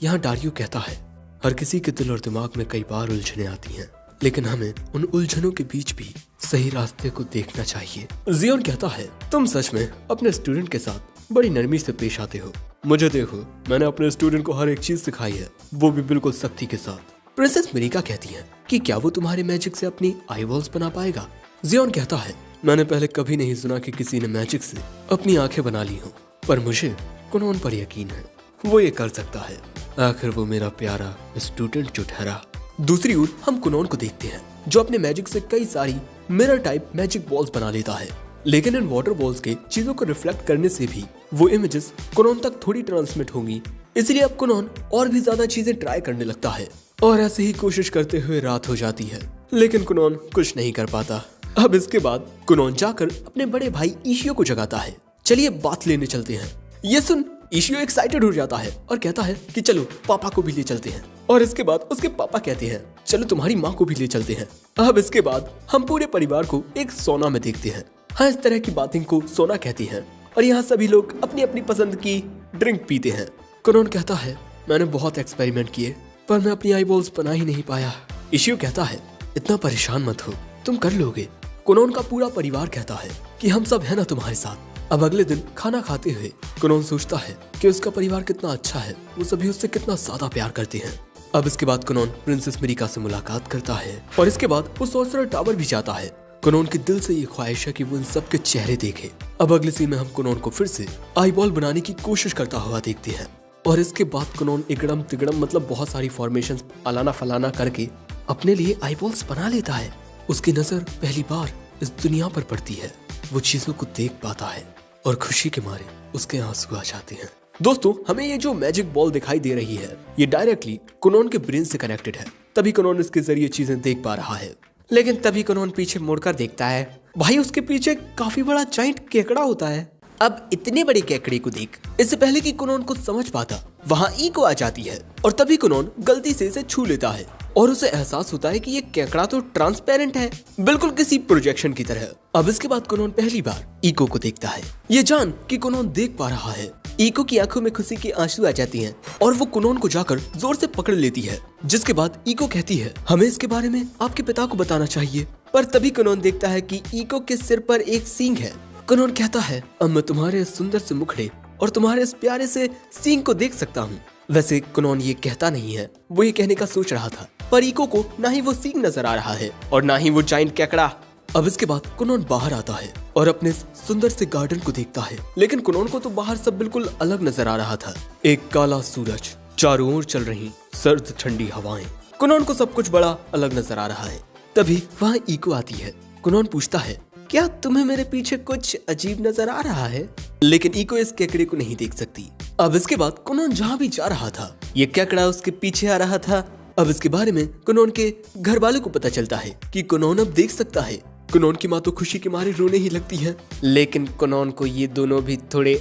C: यहाँ डारियो कहता है हर किसी के दिल और दिमाग में कई बार उलझने आती हैं, लेकिन हमें उन उलझनों के बीच भी सही रास्ते को देखना चाहिए। जियोन कहता है तुम सच में अपने स्टूडेंट के साथ बड़ी नरमी से पेश आते हो। मुझे देखो, मैंने अपने स्टूडेंट को हर एक चीज सिखाई है, वो भी बिल्कुल सख्ती के साथ। प्रिंसेस मिरिका कहती है कि क्या वो तुम्हारे मैजिक से अपनी आई वॉल्स बना पाएगा। जियोन कहता है मैंने पहले कभी नहीं सुना कि किसी ने मैजिक से अपनी आंखें बना ली हो, पर मुझे कुनोन पर यकीन है, वो ये कर सकता है। आखिर वो मेरा प्यारा स्टूडेंट जो ठहरा। दूसरी ओर हम कुनोन को देखते हैं जो अपने मैजिक से कई सारी मिरर टाइप मैजिक बॉल्स बना लेता है, लेकिन इन वाटर बॉल्स के चीजों को रिफ्लेक्ट करने से भी वो इमेजेस कुनोन तक थोड़ी ट्रांसमिट होंगी। इसलिए अब कुनोन और भी ज्यादा चीजें ट्राई करने लगता है और ऐसे ही कोशिश करते हुए रात हो जाती है, लेकिन कुनोन कुछ नहीं कर पाता। अब इसके बाद कुनोन जाकर अपने बड़े भाई इशियो को जगाता है, चलिए बात लेने चलते हैं। ये सुन इशियो एक्साइटेड हो जाता है और कहता है कि चलो पापा को भी ले चलते हैं। और इसके बाद उसके पापा कहते हैं चलो तुम्हारी माँ को भी ले चलते हैं। अब इसके बाद हम पूरे परिवार को एक सोना में देखते हैं। हाँ, इस तरह की बातें को सोना कहती हैं और यहाँ सभी लोग अपनी अपनी पसंद की ड्रिंक पीते हैं। कुनोन कहता है मैंने बहुत एक्सपेरिमेंट किए पर मैं अपनी आई बॉल्स बना ही नहीं पाया। इशियो कहता है इतना परेशान मत हो, तुम कर लोगे। कुनोन का पूरा परिवार कहता है कि हम सब है ना तुम्हारे साथ। अब अगले दिन खाना खाते हुए कुनोन सोचता है कि उसका परिवार कितना अच्छा है, वो सभी उससे कितना ज्यादा प्यार करते हैं। अब इसके बाद कुनोन प्रिंसेस मिरिका से मुलाकात करता है और इसके बाद वो सॉर्सरर टावर भी जाता है। कुनोन की दिल से ये ख्वाहिश है कि वो इन सब के चेहरे देखे। अब अगले सीन में हम कुनोन को फिर से आई बॉल बनाने की कोशिश करता हुआ देखते हैं और इसके बाद कुनोन इगड़म तिगड़म मतलब बहुत सारी फॉर्मेशंस अलाना फलाना करके अपने लिए आई बॉल्स बना लेता है। उसकी नजर पहली बार इस दुनिया पर पड़ती है वो चीजों को देख पाता है और खुशी के मारे उसके आंसू आ जाते हैं। दोस्तों, हमें ये जो मैजिक बॉल दिखाई दे रही है ये डायरेक्टली कुनोन के ब्रेन से कनेक्टेड है, तभी कुनोन इसके जरिए चीजें देख पा रहा है।
B: लेकिन तभी कुनोन पीछे मुड़कर देखता है, भाई उसके पीछे काफी बड़ा जाइंट केकड़ा होता है। अब इतने बड़े केकड़े को देख,
C: इससे पहले कि कुनोन कुछ समझ पाता वहाँ ईको आ जाती है और तभी कुनोन गलती से इसे छू लेता है और उसे एहसास होता है कि ये केकड़ा तो ट्रांसपेरेंट है, बिल्कुल किसी प्रोजेक्शन की तरह। अब इसके बाद कुनोन पहली बार ईको को देखता है, ये जान कि कुनोन देख पा रहा है। ईको की आंखों में खुशी के आंसू आ जाती हैं और वो कुनोन को जाकर जोर से पकड़ लेती है, जिसके बाद ईको कहती है हमें इसके बारे में आपके पिता को बताना चाहिए। पर तभी कुनोन देखता है कि ईको के सिर पर एक सींग है। कुनोन कहता है अब मैं तुम्हारे सुंदर से मुखड़े और तुम्हारे इस प्यारे से सींग को देख सकता हूँ। वैसे कुनोन ये कहता नहीं है, वो ये कहने का सोच रहा था, पर ईको को ना ही वो सींग नजर आ रहा है और ना ही वो जाइंट केकड़ा। अब इसके बाद कुनोन बाहर आता है और अपने सुंदर से गार्डन को देखता है, लेकिन कुनोन को तो बाहर सब बिल्कुल अलग नजर आ रहा था। एक काला सूरज, चारों ओर चल रही सर्द ठंडी हवाएं, कुनोन को सब कुछ बड़ा अलग नजर आ रहा है। तभी वहाँ ईको आती है। कुनोन पूछता है क्या तुम्हें मेरे पीछे कुछ अजीब नजर आ रहा है, लेकिन ईको इस केकड़े को नहीं देख सकती। अब इसके बाद कुनोन जहाँ भी जा रहा था ये केकड़ा उसके पीछे आ रहा था। अब इसके बारे में कुनोन के घर वालों को पता चलता है कि कुनोन अब देख सकता है। कुनोन की माँ तो खुशी के मारे रोने ही लगती है,
B: लेकिन कुनोन को ये दोनों भी थोड़े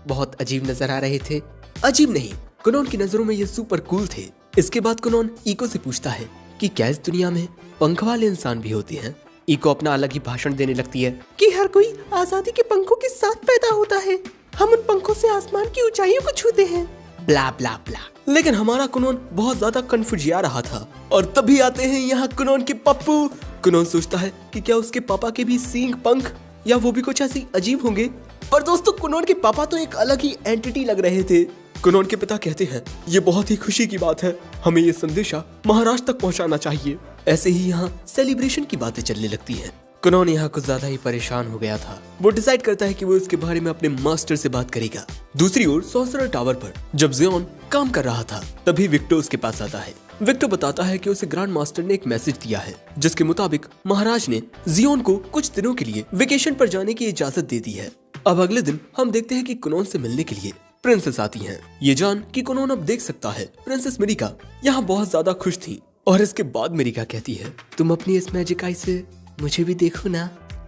B: बहुत अजीब नजर आ रहे थे।
C: अजीब नहीं, कुनोन की नजरों में ये सुपर कूल थे। इसके बाद कुनोन ईको से पूछता है कि क्या इस दुनिया में पंख वाले इंसान भी होते हैं।
B: ईको अपना अलग ही भाषण देने लगती है
D: कि हर कोई आजादी के पंखों के साथ पैदा होता है, हम उन पंखों से आसमान की ऊंचाइयों को छूते हैं,
B: ब्ला ब्ला ब्ला।
C: लेकिन हमारा कुनोन बहुत ज्यादा कंफ्यूजिया रहा था और तभी आते हैं यहाँ कुनोन के पप्पू। कुनोन सोचता है कि क्या उसके पापा के भी सींग पंख या वो भी कुछ ऐसे अजीब होंगे, पर दोस्तों कुनोन के पापा तो एक अलग ही एंटिटी लग रहे थे। कुनोन के पिता कहते हैं ये बहुत ही खुशी की बात है, हमें ये संदेशा महाराष्ट्र तक पहुंचाना चाहिए। ऐसे ही यहाँ सेलिब्रेशन की बातें चलने लगती हैं। कुनोन यहाँ कुछ ज्यादा ही परेशान हो गया था। वो डिसाइड करता है कि वो इसके बारे में अपने मास्टर से बात करेगा। दूसरी ओर सॉर्सरर टावर पर जब जियोन काम कर रहा था तभी विक्टर उसके पास आता है। विक्टर बताता है कि उसे ग्रैंड मास्टर ने एक मैसेज दिया है जिसके मुताबिक महाराज ने जियोन को कुछ दिनों के लिए वेकेशन पर जाने की इजाजत दे दी है। अब अगले दिन हम देखते हैं कि कुनोन से मिलने के लिए प्रिंसेस आती हैं। ये जान कि कुनोन अब देख सकता है प्रिंसेस मिरिका यहाँ बहुत ज्यादा खुश थी और इसके बाद मिरिका कहती है तुम अपनी इस मैजिक आई से मुझे भी देखो ना।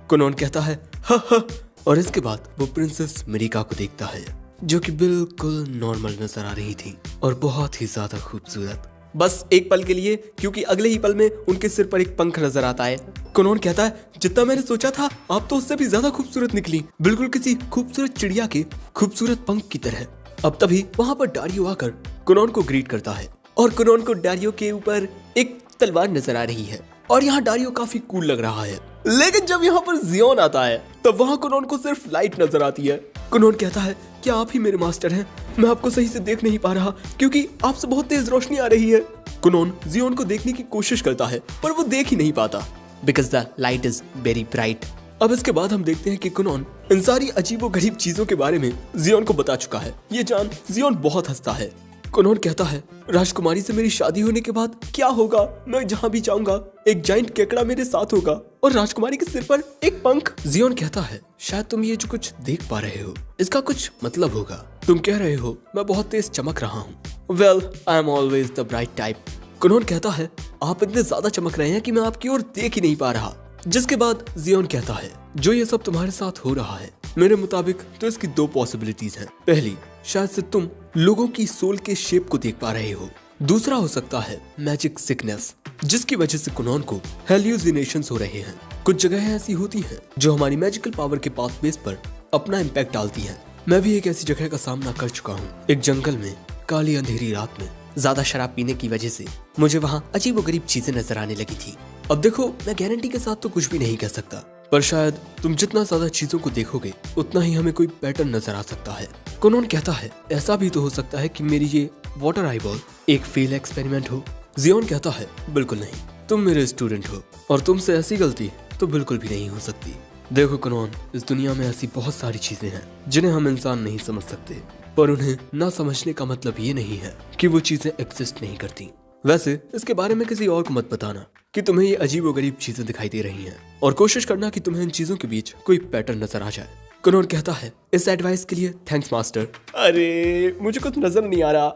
C: कुनोन कहता है हा हा, और इसके बाद वो प्रिंसेस मिरिका को देखता है जो कि बिल्कुल नॉर्मल नजर आ रही थी और बहुत ही ज्यादा खूबसूरत। बस एक पल के लिए, क्योंकि अगले ही पल में उनके सिर पर एक पंख नजर आता है। कुनोन कहता है जितना मैंने सोचा था आप तो उससे भी ज्यादा खूबसूरत निकली, बिल्कुल किसी खूबसूरत चिड़िया के खूबसूरत पंख की तरह। अब तभी वहाँ पर डारियो आकर कुनोन को ग्रीट करता है और कुनोन को डारियो के ऊपर एक तलवार नजर आ रही है और यहाँ डारियो काफी कूल लग रहा है। लेकिन जब यहाँ पर जियोन आता है तब वहाँ कुनोन को सिर्फ लाइट नजर आती है। कुनोन कहता है क्या आप ही मेरे मास्टर हैं, मैं आपको सही से देख नहीं पा रहा क्योंकि आपसे बहुत तेज रोशनी आ रही है। कुनोन जियोन को देखने की कोशिश करता है पर वो देख ही नहीं पाता
B: because the light is very bright.
C: अब इसके बाद हम देखते हैं कि कुनोन इन सारी अजीबो गरीब चीजों के बारे में जियोन को बता चुका है। ये जान जियोन बहुत हंसता है। कुनोन कहता है राजकुमारी से मेरी शादी होने के बाद क्या होगा, मैं जहाँ भी जाऊंगा एक जाइंट केकड़ा मेरे साथ होगा और राजकुमारी के सिर पर एक पंख। जियोन कहता है शायद तुम ये जो कुछ देख पा रहे हो इसका कुछ मतलब होगा। तुम कह रहे हो मैं बहुत तेज चमक रहा हूँ। Well I am always the bright type. कुनोन कहता है आप इतने ज्यादा चमक रहे हैं कि मैं आपकी ओर देख ही नहीं पा रहा। जिसके बाद जियोन कहता है जो ये सब तुम्हारे साथ हो रहा है मेरे मुताबिक तो इसकी दो पॉसिबिलिटीज हैं। पहली, शायद से तुम लोगों की सोल के शेप को देख पा रहे हो। दूसरा हो सकता है मैजिक सिकनेस, जिसकी वजह से कुनोन को हेल्यूसिनेशंस हो रहे हैं। कुछ जगह ऐसी होती हैं जो हमारी मैजिकल पावर के पाथवेज पर अपना इम्पैक्ट डालती हैं। मैं भी एक ऐसी जगह का सामना कर चुका हूँ। एक जंगल में काली अंधेरी रात में ज्यादा शराब पीने की वजह से मुझे वहाँ अजीबोगरीब चीजें नजर आने लगी थी। अब देखो मैं गारंटी के साथ तो कुछ भी नहीं कह सकता, पर शायद तुम जितना ज्यादा चीजों को देखोगे उतना ही हमें कोई पैटर्न नजर आ सकता है। कुनोन कहता है ऐसा भी तो हो सकता है कि मेरी ये वाटर आई बॉल एक फेल एक्सपेरिमेंट हो। जियोन कहता है बिल्कुल नहीं, तुम मेरे स्टूडेंट हो और तुमसे ऐसी गलती तो बिल्कुल भी नहीं हो सकती। देखो कुनोन, इस दुनिया में ऐसी बहुत सारी चीजें हैं जिन्हें हम इंसान नहीं समझ सकते, पर उन्हें ना समझने का मतलब ये नहीं है कि वो चीजें एग्जिस्ट नहीं करती। वैसे इसके बारे में किसी और को मत बताना, कि तुम्हें ये अजीबोगरीब चीजें दिखाई दे रही हैं और कोशिश करना कि तुम्हें इन चीजों के बीच कोई पैटर्न नजर आ जाए। कुनोन कहता है, इस एडवाइस के लिए थैंक्स मास्टर। अरे मुझे कुछ नजर नहीं आ रहा।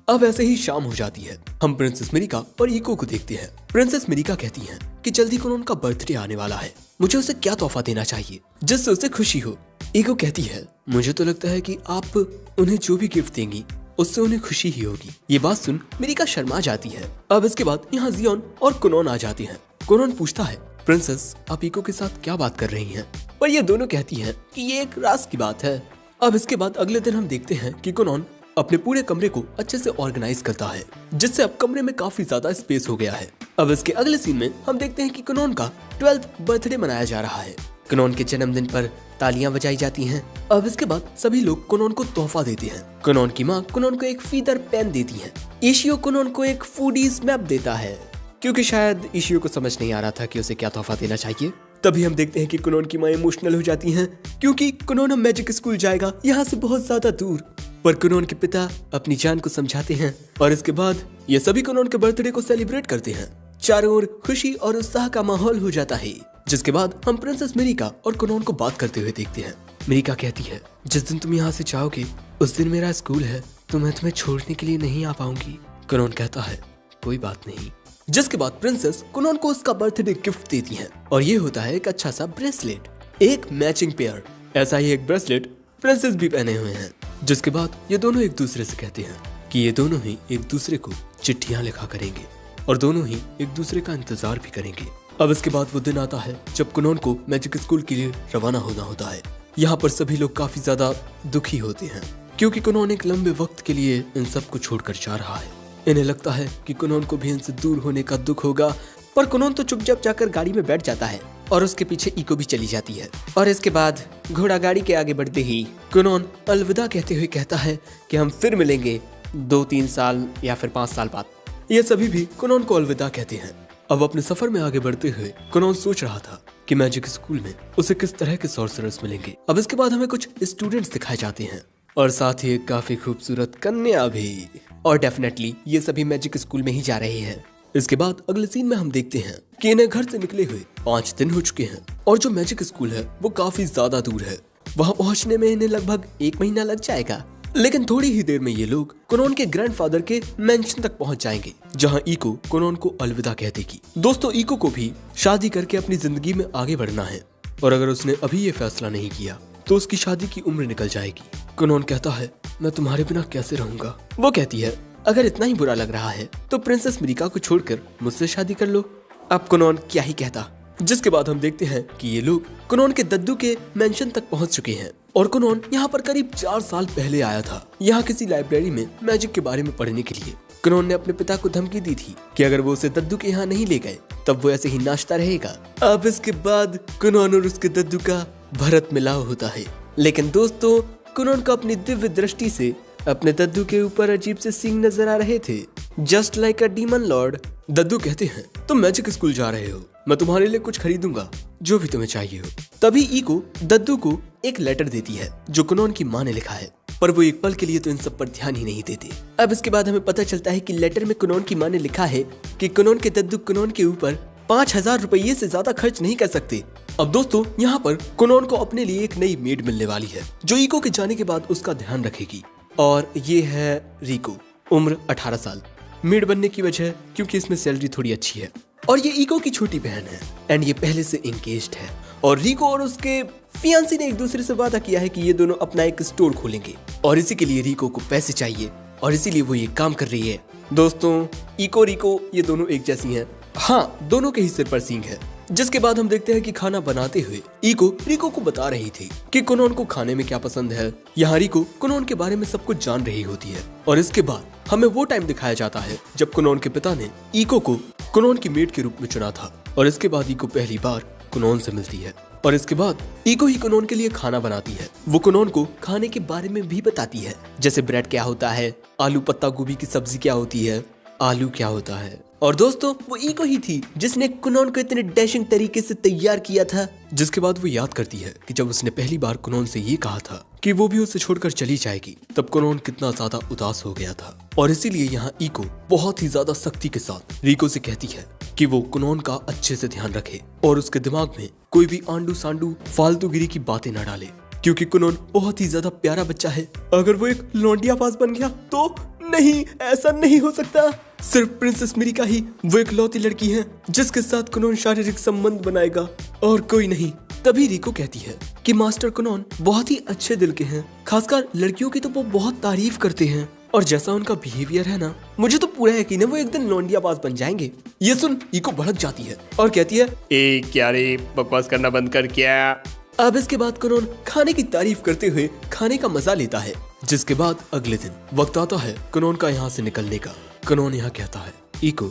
C: अब ऐसे ही शाम हो जाती है। हम प्रिंसेस मिरिका और इको को देखते हैं। प्रिंसेस मिरिका कहती हैं कि जल्दी कुनोन का बर्थडे आने वाला है, मुझे उसे क्या तोहफा देना चाहिए जिससे उसे खुशी हो। इको कहती है, मुझे तो लगता है कि आप उन्हें जो भी गिफ्ट देंगी उससे उन्हें खुशी ही होगी। ये बात सुन मिरिका शर्मा जाती है। अब इसके बाद यहाँ जियोन और कुनोन आ जाते हैं। कुनोन पूछता है, प्रिंसेस आप इको के साथ क्या बात कर रही हैं? पर ये दोनों कहती हैं कि ये एक राज की बात है। अब इसके बाद अगले दिन हम देखते हैं कि कुनोन अपने पूरे कमरे को अच्छे से ऑर्गेनाइज करता है, जिससे अब कमरे में काफी ज्यादा स्पेस हो गया है। अब इसके अगले सीन में हम देखते हैं कि कुनोन का 12th बर्थडे मनाया जा रहा है। कुनोन के जन्मदिन पर तालियां बजाई जाती हैं। अब इसके बाद सभी लोग कुनोन को तोहफा देते हैं। कुनोन की माँ कुनोन को एक फीदर पेन देती है। इशियो कुनोन को एक फूडीज मैप देता है, क्योंकि शायद इशियो को समझ नहीं आ रहा था कि उसे क्या तोहफा देना चाहिए। तभी हम देखते हैं कि कुनोन की माँ इमोशनल हो जाती हैं, क्योंकि कुनोन अब मैजिक स्कूल जाएगा, यहाँ से बहुत ज्यादा दूर। पर कुनोन के पिता अपनी जान को समझाते हैं और इसके बाद ये सभी कुनोन के बर्थडे को सेलिब्रेट करते हैं। चारों ओर खुशी और उत्साह का माहौल हो जाता है। जिसके बाद हम प्रिंसेस मिरिका और कुनोन को बात करते हुए देखते हैं। मिरिका कहती है, जिस दिन तुम यहाँ से जाओगे उस दिन मेरा स्कूल है, तो मैं तुम्हें छोड़ने के लिए नहीं आ पाऊंगी। कुनोन कहता है, कोई बात नहीं। जिसके बाद प्रिंसेस कुनोन को उसका बर्थडे गिफ्ट देती है और ये होता है एक अच्छा सा ब्रेसलेट, एक मैचिंग पेयर। ऐसा ही एक ब्रेसलेट प्रिंसेस भी पहने हुए हैं। जिसके बाद ये दोनों एक दूसरे से कहते हैं कि ये दोनों ही एक दूसरे को चिट्ठियां लिखा करेंगे और दोनों ही एक दूसरे का इंतजार भी करेंगे। अब इसके बाद वो दिन आता है जब कुनोन को मैजिक स्कूल के लिए रवाना होना होता है। यहाँ पर सभी लोग काफी ज्यादा दुखी होते हैं, क्योंकि कुनोन एक लंबे वक्त के लिए इन सबको छोड़कर जा रहा है। इन्हें लगता है कि कुनोन को भी इनसे दूर होने का दुख होगा, पर कुनोन तो चुपचाप जाकर गाड़ी में बैठ जाता है और उसके पीछे इको भी चली जाती है। और इसके बाद घोड़ा गाड़ी के आगे बढ़ते ही कुनोन अलविदा कहते हुए कहता है कि हम फिर मिलेंगे 2-3 साल या फिर 5 साल बाद। ये सभी भी कुनोन को अलविदा कहते हैं। अब अपने सफर में आगे बढ़ते हुए कुनोन सोच रहा था कि मैजिक स्कूल में उसे किस तरह के सॉर्सरर्स मिलेंगे। अब इसके बाद हमें कुछ स्टूडेंट्स दिखाए जाते हैं और साथ ही एक काफी खूबसूरत कन्या भी। और डेफिनेटली ये सभी मैजिक स्कूल में ही जा रहे हैं। इसके बाद अगले सीन में हम देखते हैं कि इन्हें घर से निकले हुए 5 दिन हो चुके हैं और जो मैजिक स्कूल है वो काफी ज्यादा दूर है। वहाँ पहुँचने में इन्हें लगभग 1 महीना लग जाएगा। लेकिन थोड़ी ही देर में ये लोग कुनोन के ग्रैंडफादर के मेंशन तक पहुंच जाएंगे, जहां इको कुनोन को अलविदा कह देगी। दोस्तों इको को भी शादी करके अपनी जिंदगी में आगे बढ़ना है और अगर उसने अभी ये फैसला नहीं किया तो उसकी शादी की उम्र निकल जाएगी। कुनोन कहता है, मैं तुम्हारे बिना कैसे रहूंगा। वो कहती है, अगर इतना ही बुरा लग रहा है तो प्रिंसेस मिरिका को छोड़कर मुझसे शादी कर लो। अब कुनोन क्या ही कहता। जिसके बाद हम देखते हैं कि ये लोग कुनोन के दद्दू के मेंशन तक पहुंच चुके हैं और कुनोन यहाँ पर करीब 4 साल पहले आया था, यहाँ किसी लाइब्रेरी में मैजिक के बारे में पढ़ने के लिए। कुनोन ने अपने पिता को धमकी दी थी कि अगर वो उसे दद्दू के यहाँ नहीं ले गए तब वो ऐसे ही नाचता रहेगा। अब इसके बाद कुनोन और उसके दद्दू का भरत मिलाव होता है। लेकिन दोस्तों कुनोन को अपनी दिव्य दृष्टि से अपने दद्दू के ऊपर अजीब से सींग नजर आ रहे थे, just like a demon lord. दद्दू कहते हैं, तुम मैजिक स्कूल जा रहे हो, मैं तुम्हारे लिए कुछ खरीदूंगा जो भी तुम्हें चाहिए हो। तभी इको दद्दू को एक लेटर देती है जो कुनोन की माँ ने लिखा है, पर वो एक पल के लिए तो इन सब पर ध्यान ही नहीं देते। अब इसके बाद हमें पता चलता है कि लेटर में कुनोन की माँ ने लिखा है कि कुनोन के दद्दू कुनोन के ऊपर 5000 रुपये से ज्यादा खर्च नहीं कर सकते। अब दोस्तों यहाँ पर कुनोन को अपने लिए एक नई मेड मिलने वाली है जो इको के जाने के बाद उसका ध्यान रखेगी, और ये है रिको, उम्र 18 साल। मेड बनने की वजह क्योंकि इसमें सैलरी थोड़ी अच्छी है और ये इको की छोटी बहन है एंड ये पहले से एंगेज्ड है। और रिको और उसके फियांसी ने एक दूसरे से वादा किया है कि ये दोनों अपना एक स्टोर खोलेंगे और इसी के लिए रिको को पैसे चाहिए और इसीलिए वो ये काम कर रही है। दोस्तों इको रिको ये दोनों एक जैसी हैं। हाँ, दोनों के ही सिर पर सींग है। जिसके बाद हम देखते हैं कि खाना बनाते हुए इको रिको को बता रही थी कि कुनोन को खाने में क्या पसंद है। यहाँ रिको कुनोन के बारे में सब कुछ जान रही होती है और इसके बाद हमें वो टाइम दिखाया जाता है जब कुनोन के पिता ने इको को कुनोन की मेड के रूप में चुना था और इसके बाद इको पहली बार कुनोन से मिलती है और इसके बाद इको ही कुनोन के लिए खाना बनाती है। वो कुनोन को खाने के बारे में भी बताती है, जैसे ब्रेड क्या होता है, आलू पत्ता गोभी की सब्जी क्या होती है, आलू क्या होता है। और दोस्तों वो इको ही थी जिसने कुनोन को इतने डैशिंग तरीके से तैयार किया था। जिसके बाद वो याद करती है कि जब उसने पहली बार कुनोन से ये कहा था कि वो भी उसे छोड़कर चली जाएगी, तब कुनोन कितना ज्यादा उदास हो गया था। और इसीलिए यहाँ ईको बहुत ही ज्यादा सख्ती के साथ रिको से कहती है कि वो कुनोन का अच्छे से ध्यान रखे और उसके दिमाग में कोई भी आंडू सांडू फालतूगिरी की बातें न डाले, क्योंकि कुनोन बहुत ही ज्यादा प्यारा बच्चा है। अगर वो एक लौंडिया पास बन गया तो नहीं, ऐसा नहीं हो सकता। सिर्फ प्रिंसेस मिरिका ही वो इकलौती लड़की है जिसके साथ कुनोन शारीरिक संबंध बनाएगा और कोई नहीं। तभी रिको कहती है कि मास्टर कुनोन बहुत ही अच्छे दिल के हैं, खासकर लड़कियों की तो वो बहुत तारीफ करते हैं और जैसा उनका बिहेवियर है ना, मुझे तो पूरा यकीन है वो एक दिन लौंडिया पास बन जाएंगे। ये सुन ईको भड़क जाती है और कहती है,
B: ए क्या रे, बकवास करना बंद कर। क्या
C: अब इसके बाद कुनोन खाने की तारीफ करते हुए खाने का मजा लेता है। जिसके बाद अगले दिन वक्त आता है कुनोन का यहाँ से निकलने का। कुनोन यहाँ कहता है, ईको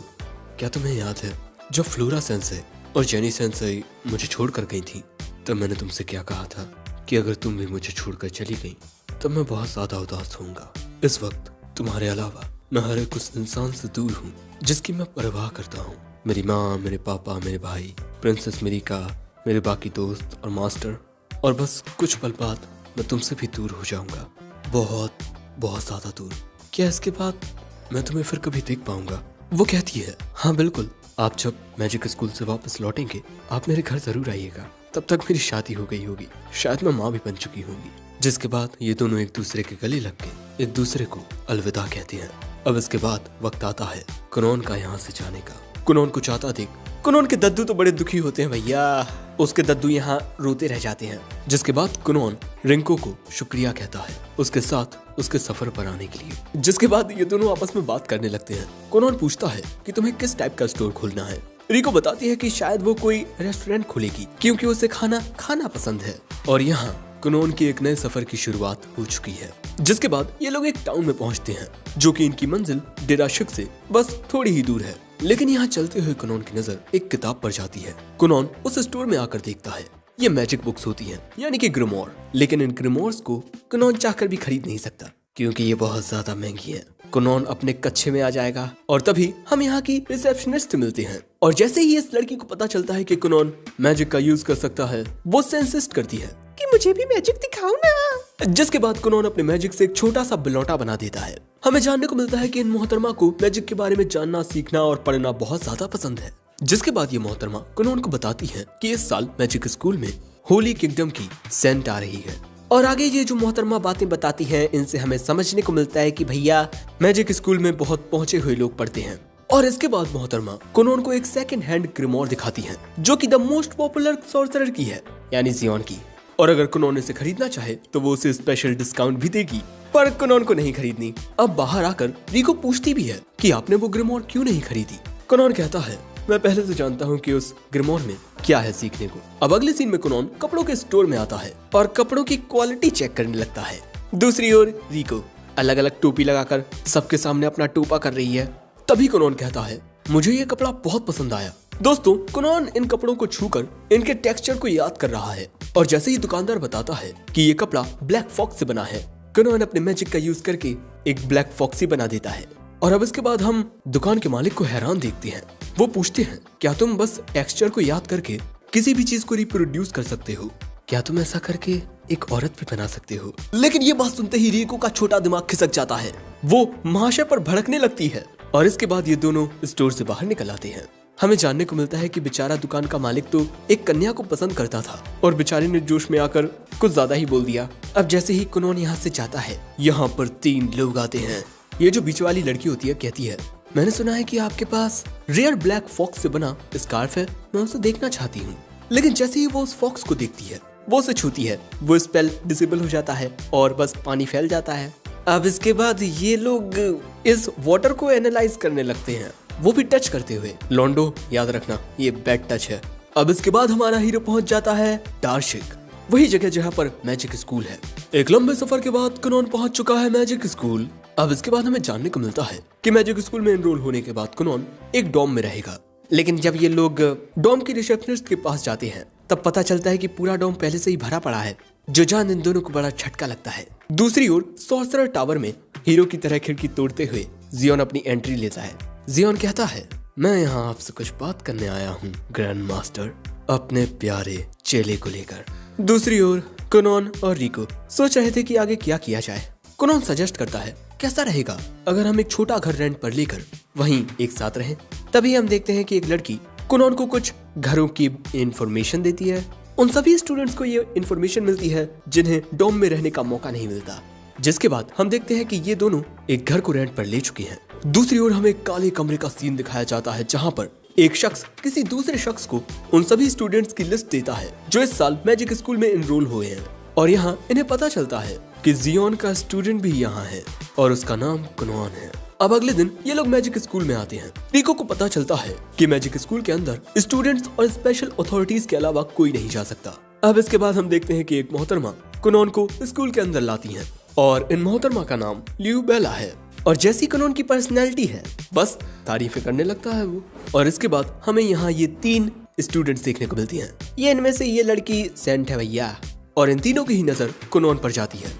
C: क्या तुम्हें याद है जब फ्लोरा सेंसेई और जेनी सेंसेई मुझे छोड़कर गई थी, तब मैंने तुमसे क्या कहा था कि अगर तुम भी मुझे छोड़कर चली गई तब मैं बहुत ज्यादा उदास होऊंगा। इस वक्त तुम्हारे अलावा मैं हर एक उस इंसान से दूर हूँ जिसकी मैं परवाह करता हूँ। मेरी माँ, मेरे पापा, मेरे भाई, प्रिंसेस मिरिका, मेरे बाकी दोस्त और मास्टर, और बस कुछ पल बाद मैं तुमसे भी दूर हो जाऊंगा, बहुत बहुत ज्यादा दूर। क्या इसके बाद मैं तुम्हें फिर कभी देख पाऊंगा? वो कहती है, हाँ बिल्कुल, आप जब मैजिक स्कूल से वापस लौटेंगे आप मेरे घर जरूर आइएगा। तब तक मेरी शादी हो गई होगी, शायद मैं माँ भी बन चुकी होंगी। जिसके बाद ये दोनों एक दूसरे के गले लग के एक दूसरे को अलविदा कहते हैं। अब इसके बाद वक्त आता है कुनोन का यहाँ से जाने का। कुनोन को चाहता देख कुनोन के दद्दू तो बड़े दुखी होते हैं भैया, उसके दद्दू यहाँ रोते रह जाते हैं। जिसके बाद कुनोन रिंको को शुक्रिया कहता है उसके साथ उसके सफर पर आने के लिए। जिसके बाद ये दोनों आपस में बात करने लगते हैं। कुनोन पूछता है कि तुम्हें किस टाइप का स्टोर खोलना है। रिको बताती है कि शायद वो कोई रेस्टोरेंट खोलेगी क्योंकि उसे खाना पसंद है। और यहाँ कुनोन की एक नए सफर की शुरुआत हो चुकी है। जिसके बाद ये लोग एक टाउन में पहुंचते हैं जो कि इनकी मंजिल डेराशिक से बस थोड़ी ही दूर है। लेकिन यहाँ चलते हुए कुनोन की नजर एक किताब पर जाती है। कुनोन उस स्टोर में आकर देखता है ये मैजिक बुक्स होती हैं, यानी कि ग्रिमोर। लेकिन इन ग्रिमोर्स को कुनोन चाहकर भी खरीद नहीं सकता क्योंकि ये बहुत ज्यादा महंगी है। कुनोन अपने कच्छे में आ जाएगा और तभी हम यहाँ की रिसेप्शनिस्ट मिलते हैं। और जैसे ही इस लड़की को पता चलता है कि कुनोन मैजिक का यूज कर सकता है, वो उससे इंसिस्ट करती है
D: कि मुझे भी मैजिक दिखाओ ना।
C: जिसके बाद कुनोन अपने मैजिक से एक छोटा सा बिलौटा बना देता है। हमें जानने को मिलता है कि इन मोहतरमा को मैजिक के बारे में जानना, सीखना और पढ़ना बहुत ज्यादा पसंद है। जिसके बाद ये मोहतरमा कुनोन को बताती है कि इस साल मैजिक स्कूल में होली किंगडम की सेंट आ रही है। और आगे ये जो मोहतरमा बातें बताती हैं, इनसे हमें समझने को मिलता है कि भैया मैजिक स्कूल में बहुत पहुंचे हुए लोग पढ़ते हैं। और इसके बाद मोहतरमा कुनोन को एक सेकंड हैंड ग्रिमोर दिखाती है जो कि द मोस्ट पॉपुलर सॉर्सरर की है, यानी जियोन की। और अगर कुनोन इसे खरीदना चाहे तो वो उसे स्पेशल डिस्काउंट भी देगी, पर कुनोन को नहीं खरीदनी। अब बाहर आकर रिको पूछती भी है कि आपने वो ग्रिमोर क्यों नहीं खरीदी। कुनोन कहता है, मैं पहले से जानता हूँ कि उस ग्रिमोर में क्या है सीखने को। अब अगले सीन में कुनोन कपड़ों के स्टोर में आता है और कपड़ों की क्वालिटी चेक करने लगता है। दूसरी ओर रिको अलग अलग टोपी लगाकर सबके सामने अपना टोपा कर रही है। तभी कुनोन कहता है, मुझे ये कपड़ा बहुत पसंद आया। दोस्तों, कुनोन इन कपड़ों को छूकर इनके टेक्सचर को याद कर रहा है और जैसे ही दुकानदार बताता है कि ये कपड़ा ब्लैक फॉक्स से बना है, कुनोन अपने मैजिक का यूज करके एक ब्लैक फॉक्स ही बना देता है। और अब इसके बाद हम दुकान के मालिक को हैरान देखते हैं। वो पूछते हैं, क्या तुम बस टेक्सचर को याद करके किसी भी चीज को रिप्रोड्यूस कर सकते हो? क्या तुम ऐसा करके एक औरत भी बना सकते हो? लेकिन ये बात सुनते ही रिको का छोटा दिमाग खिसक जाता है। वो महाशय पर भड़कने लगती है और इसके बाद ये दोनों स्टोर से बाहर निकल आते हैं। हमें जानने को मिलता है कि बेचारा दुकान का मालिक तो एक कन्या को पसंद करता था और बेचारे ने जोश में आकर कुछ ज्यादा ही बोल दिया। अब जैसे ही कुनोन यहाँ से जाता है, यहाँ पर 3 लोग आते हैं। ये जो बीच वाली लड़की होती है कहती है, मैंने सुना है कि आपके पास रेयर ब्लैक फॉक्स से बना स्कार्फ है, मैं उसे देखना चाहती हूँ। लेकिन जैसे ही वो उस फॉक्स को देखती है, वो उसे छूती है, वो स्पेल डिसेबल हो जाता है और बस पानी फैल जाता है। अब इसके बाद ये लोग इस वाटर को एनालाइज करने लगते हैं, वो भी टच करते हुए। लॉन्डो, याद रखना ये बैड टच है। अब इसके बाद हमारा हीरो पहुंच जाता है डार्शिक, वही जगह जहाँ पर मैजिक स्कूल है। एक लंबे सफर के बाद कुनोन पहुंच चुका है मैजिक स्कूल। अब इसके बाद हमें जानने को मिलता है कि मैजिक स्कूल में एनरोल होने के बाद कुनोन एक डॉम में रहेगा। लेकिन जब ये लोग डॉम की रिसेप्शनिस्ट के पास जाते हैं, तब पता चलता है कि पूरा डॉम पहले से ही भरा पड़ा है, जो जान इन दोनों को बड़ा झटका लगता है। दूसरी ओर सॉर्सरर टावर में हीरो की तरह खिड़की तोड़ते हुए जियोन अपनी एंट्री लेता है। जियोन कहता है, मैं यहाँ आपसे कुछ बात करने आया हूँ ग्रैंड मास्टर, अपने प्यारे चेले को लेकर। दूसरी ओर कुनोन और रिको सोच रहे थे कि आगे क्या किया जाए। कुनोन सजेस्ट करता है कैसा रहेगा अगर हम एक छोटा घर रेंट पर लेकर वहीं एक साथ रहें। तभी हम देखते हैं कि एक लड़की कुनोन को कुछ घरों की इंफॉर्मेशन देती है। उन सभी स्टूडेंट्स को ये इंफॉर्मेशन मिलती है जिन्हें डोम में रहने का मौका नहीं मिलता। जिसके बाद हम देखते हैं कि ये दोनों एक घर को रेंट पर ले चुके हैं। दूसरी ओर हमें काले कमरे का सीन दिखाया जाता है जहाँ पर एक शख्स किसी दूसरे शख्स को उन सभी स्टूडेंट्स की लिस्ट देता है जो इस साल मैजिक स्कूल में एनरोल हुए हैं। और यहाँ इन्हें पता चलता है कि जियोन का स्टूडेंट भी यहाँ है और उसका नाम कुनोन है। अब अगले दिन ये लोग मैजिक स्कूल में आते हैं। रिको को पता चलता है कि मैजिक स्कूल के अंदर स्टूडेंट्स और स्पेशल अथॉरिटीज के अलावा कोई नहीं जा सकता। अब इसके बाद हम देखते हैं कि एक मोहतरमा कुनोन को स्कूल के अंदर लाती है और इन मोहतरमा का नाम लियू बेला है। और जैसी कुनोन की पर्सनैलिटी है बस तारीफें करने लगता है वो। और इसके बाद हमें यहाँ ये 3 स्टूडेंट्स देखने को मिलती हैं। ये इनमें से ये लड़की सेंट है भैया। और इन तीनों की ही नजर कुनोन पर जाती है।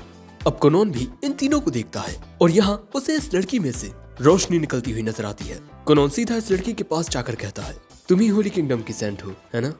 C: अब कुनोन भी इन तीनों को देखता है और यहाँ उसे इस लड़की में से रोशनी निकलती हुई नजर आती है। कुनोन सीधा इस लड़की के पास जाकर कहता है, तुम ही होली किंगडम की सेंट हो, है ना?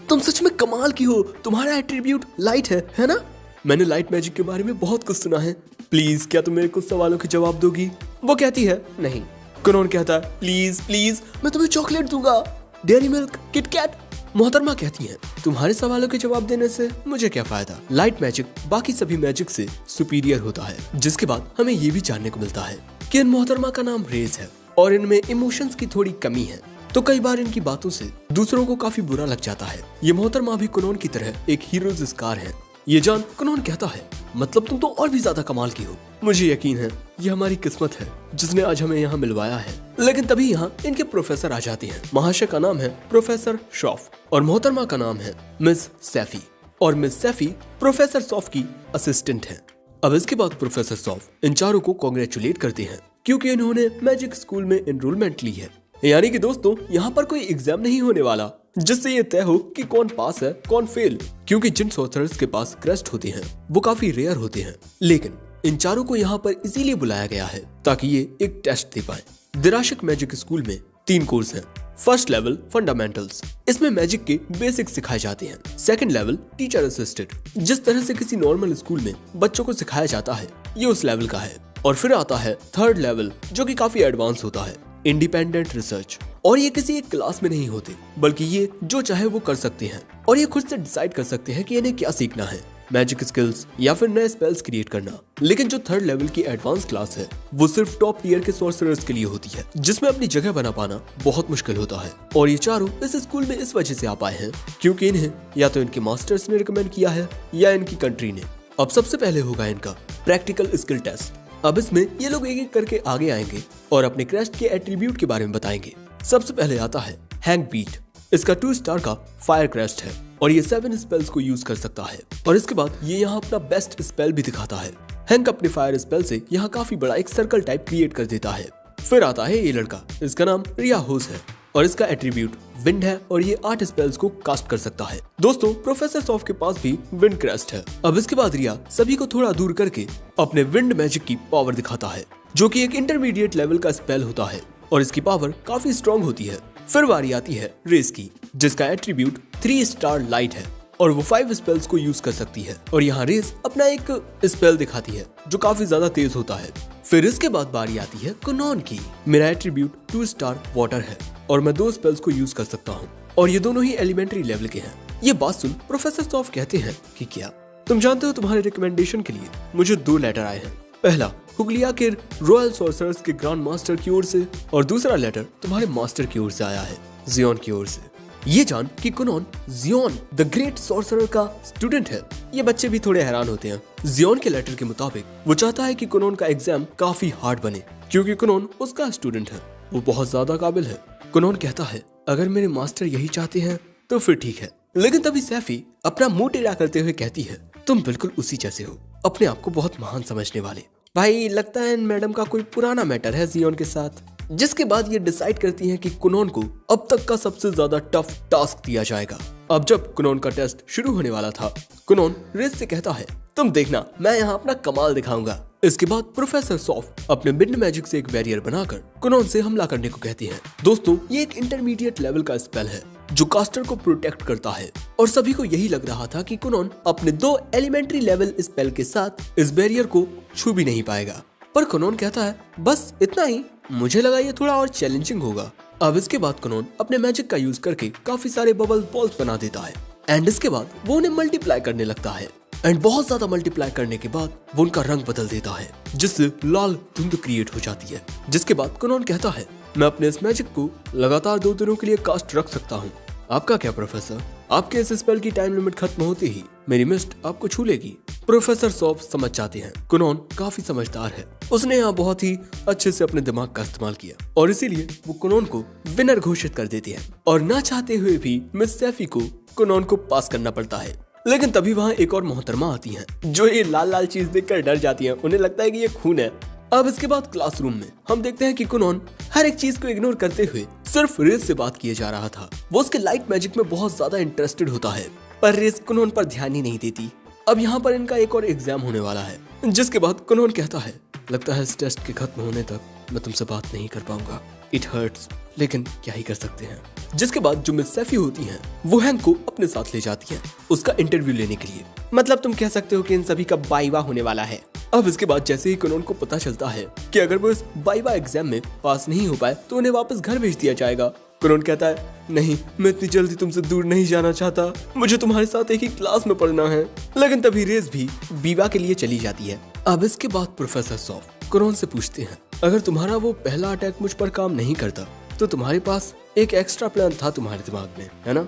C: तुम सच में कमाल की हो, तुम्हारा एट्रीब्यूट लाइट है ना? मैंने लाइट मैजिक के बारे में बहुत कुछ सुना है। प्लीज क्या तुम मेरे कुछ सवालों के जवाब दोगी? वो कहती है नहीं। कुनोन कहता है प्लीज प्लीज मैं तुम्हें चॉकलेट दूंगा, डेयरी मिल्क, किटकैट। मोहतरमा कहती है तुम्हारे सवालों के जवाब देने से मुझे क्या फायदा, लाइट मैजिक बाकी सभी मैजिक से सुपीरियर होता है। जिसके बाद हमें ये भी जानने को मिलता है कि इन मोहतरमा का नाम रेज है और इनमें इमोशंस की थोड़ी कमी है, तो कई बार इनकी बातों से दूसरों को काफी बुरा लग जाता है। ये मोहतरमा भी कुनोन की तरह एक हीरोज स्कार है। ये जान कुनोन कहता है मतलब तुम तो और भी ज्यादा कमाल की हो। मुझे यकीन है ये हमारी किस्मत है जिसने आज हमें यहाँ मिलवाया है। लेकिन तभी यहाँ इनके प्रोफेसर आ जाते हैं। महाशय का नाम है प्रोफेसर शॉफ और मोहतरमा का नाम है मिस सैफी। और मिस सैफी प्रोफेसर शॉफ की असिस्टेंट है। अब इसके बाद प्रोफेसर शॉफ इन चारों को कॉन्ग्रेचुलेट करते हैं क्योंकि इन्होंने मैजिक स्कूल में एनरोलमेंट ली है। यानी कि दोस्तों यहाँ पर कोई एग्जाम नहीं होने वाला जिससे ये तय हो कि कौन पास है कौन फेल, क्योंकि जिन सॉर्सरर्स के पास क्रेस्ट होते हैं वो काफी रेयर होते हैं। लेकिन इन चारों को यहाँ पर इसीलिए बुलाया गया है ताकि ये एक टेस्ट दे पाए। दिराशिक मैजिक स्कूल में 3 कोर्स हैं। फर्स्ट लेवल फंडामेंटल्स, इसमें मैजिक के बेसिक्स सिखाए जाते हैं। सेकंड लेवल टीचर असिस्टेड, जिस तरह से किसी नॉर्मल स्कूल में बच्चों को सिखाया जाता है ये उस लेवल का है। और फिर आता है थर्ड लेवल जो कि काफी एडवांस होता है, इंडिपेंडेंट रिसर्च। और ये किसी एक क्लास में नहीं होते बल्कि ये जो चाहे वो कर सकते हैं और ये खुद से डिसाइड कर सकते हैं कि इन्हें क्या सीखना है, मैजिक स्किल्स या फिर नए स्पेल्स क्रिएट करना। लेकिन जो थर्ड लेवल की एडवांस क्लास है वो सिर्फ टॉप टीयर के सॉर्सरर्स के लिए होती है जिसमें अपनी जगह बना पाना बहुत मुश्किल होता है। और ये चारों इस स्कूल में इस वजह से आ पाए हैं क्योंकि इन्हें या तो इनके मास्टर्स ने रिकमेंड किया है या इनकी कंट्री ने। अब सबसे पहले होगा इनका प्रैक्टिकल स्किल टेस्ट। अब इसमें ये लोग एक एक करके आगे आएंगे और अपने क्रेस्ट के एट्रीब्यूट के बारे में बताएंगे। सबसे पहले आता है हैंग बीट। इसका 2 स्टार का फायर क्रेस्ट है और ये 7 स्पेल्स को यूज कर सकता है। और इसके बाद ये यहाँ अपना बेस्ट स्पेल भी दिखाता है। हैंग अपने फायर स्पेल से यहाँ काफी बड़ा एक सर्कल टाइप क्रिएट कर देता है। फिर आता है ये लड़का, इसका नाम रिया होस है और इसका एट्रीब्यूट विंड है और ये 8 स्पेल्स को कास्ट कर सकता है। दोस्तों प्रोफेसर सॉफ के पास भी विंड क्रेस्ट है। अब इसके बाद रिया सभी को थोड़ा दूर करके अपने विंड मैजिक की पावर दिखाता है जो कि एक इंटरमीडिएट लेवल का स्पेल होता है और इसकी पावर काफी स्ट्रॉन्ग होती है। फिर बारी आती है रेस की जिसका एट्रीब्यूट 3 स्टार लाइट है और वो 5 स्पेल्स को यूज कर सकती है। और यहाँ रेस अपना एक स्पेल दिखाती है जो काफी ज्यादा तेज होता है। फिर इसके बाद बारी आती है कुनोन की। मेरा एट्रीब्यूट 2 स्टार वाटर है और मैं 2 स्पेल्स को यूज कर सकता हूँ और ये दोनों ही एलिमेंट्री लेवल के हैं। ये बात सुन प्रोफेसर सॉफ कहते हैं कि क्या तुम जानते हो तुम्हारे रिकमेंडेशन के लिए मुझे 2 लेटर आए हैं। पहला हुगलिया के रॉयल सॉर्सरर्स के ग्रैंड मास्टर की ओर से और दूसरा लेटर तुम्हारे मास्टर की ओर से आया है, जियोन की ओर से। ये जान कि कुनोन जियोन द ग्रेट सॉर्सरर का स्टूडेंट है ये बच्चे भी थोड़े हैरान होते हैं। जियोन के लेटर के मुताबिक वो चाहता है कि कुनोन का एग्जाम काफी हार्ड बने क्योंकि कुनोन उसका स्टूडेंट है, वो बहुत ज्यादा काबिल है। कुनोन कहता है अगर मेरे मास्टर यही चाहते हैं तो फिर ठीक है। लेकिन तभी सैफी अपना मुंह टेढ़ा करते हुए कहती है तुम बिल्कुल उसी जैसे हो, अपने आप को बहुत महान समझने वाले। भाई लगता है मैडम का कोई पुराना मैटर है जियोन के साथ। जिसके बाद ये डिसाइड करती हैं कि कुनोन को अब तक का सबसे ज्यादा टफ टास्क दिया जाएगा। अब जब कुनोन का टेस्ट शुरू होने वाला था कुनोन रेस से कहता है तुम देखना मैं यहाँ अपना कमाल दिखाऊंगा। इसके बाद प्रोफेसर सॉफ अपने विंड मैजिक से एक बैरियर बनाकर कुनोन से हमला करने को कहती है। दोस्तों ये एक इंटरमीडिएट लेवल का स्पेल है जो कास्टर को प्रोटेक्ट करता है और सभी को यही लग रहा था कि कुनोन अपने 2 एलिमेंट्री लेवल स्पेल के साथ इस बैरियर को छू भी नहीं पाएगा। पर कुनोन कहता है बस इतना ही, मुझे लगा ये थोड़ा और चैलेंजिंग होगा। अब इसके बाद कुनोन अपने मैजिक का यूज करके काफी सारे बबल बॉल्स बना देता है एंड इसके बाद वो उन्हें मल्टीप्लाई करने लगता है एंड बहुत ज्यादा मल्टीप्लाई करने के बाद वो उनका रंग बदल देता है जिससे लाल धुंध क्रिएट हो जाती है। जिसके बाद कुनोन कहता है मैं अपने इस मैजिक को लगातार 2 दिनों के लिए कास्ट रख सकता हूँ। आपका क्या प्रोफेसर? आपके इस स्पेल की टाइम लिमिट खत्म होते ही मेरी मिस्ट आपको छू लेगी। प्रोफेसर सॉफ समझ जाते हैं कुनोन काफी समझदार है, उसने यहाँ बहुत ही अच्छे से अपने दिमाग का इस्तेमाल किया और इसीलिए वो कुनोन को विनर घोषित कर देते हैं और ना चाहते हुए भी मिस सैफी को कुनोन को पास करना पड़ता है। लेकिन तभी वहाँ एक और मोहतरमा आती हैं जो ये लाल लाल चीज देखकर डर जाती हैं, उन्हें लगता है कि ये खून है। अब इसके बाद क्लासरूम में हम देखते हैं कि कुनोन हर एक चीज को इग्नोर करते हुए सिर्फ रेस से बात किए जा रहा था। वो उसके लाइट मैजिक में बहुत ज्यादा इंटरेस्टेड होता है पर रेस कुनोन पर ध्यान ही नहीं देती। अब यहाँ पर इनका एक और एग्जाम होने वाला है जिसके बाद कुनोन कहता है लगता है इस टेस्ट के खत्म होने तक मैं तुमसे बात नहीं कर पाऊंगा, इट हर्ट्स, लेकिन क्या ही कर सकते हैं। जिसके बाद जो मिस सैफी होती हैं वो हैंक को अपने साथ ले जाती हैं उसका इंटरव्यू लेने के लिए।
B: मतलब तुम कह सकते हो कि इन सभी का वाइवा होने वाला है।
C: अब इसके बाद जैसे ही कुनोन को पता चलता है कि अगर वो इस वाइवा एग्जाम में पास नहीं हो पाए तो उन्हें वापस घर भेज दिया जाएगा। कुनोन कहता है नहीं, मैं इतनी जल्दी तुमसे दूर नहीं जाना चाहता, मुझे तुम्हारे साथ एक ही क्लास में पढ़ना है। लेकिन तभी रेस भी बीवा के लिए चली जाती है। अब इसके बाद प्रोफेसर सॉफ कुनोन से पूछते हैं अगर तुम्हारा वो पहला अटैक मुझ पर काम नहीं करता तो तुम्हारे पास एक एक्स्ट्रा प्लान था तुम्हारे दिमाग में, है ना?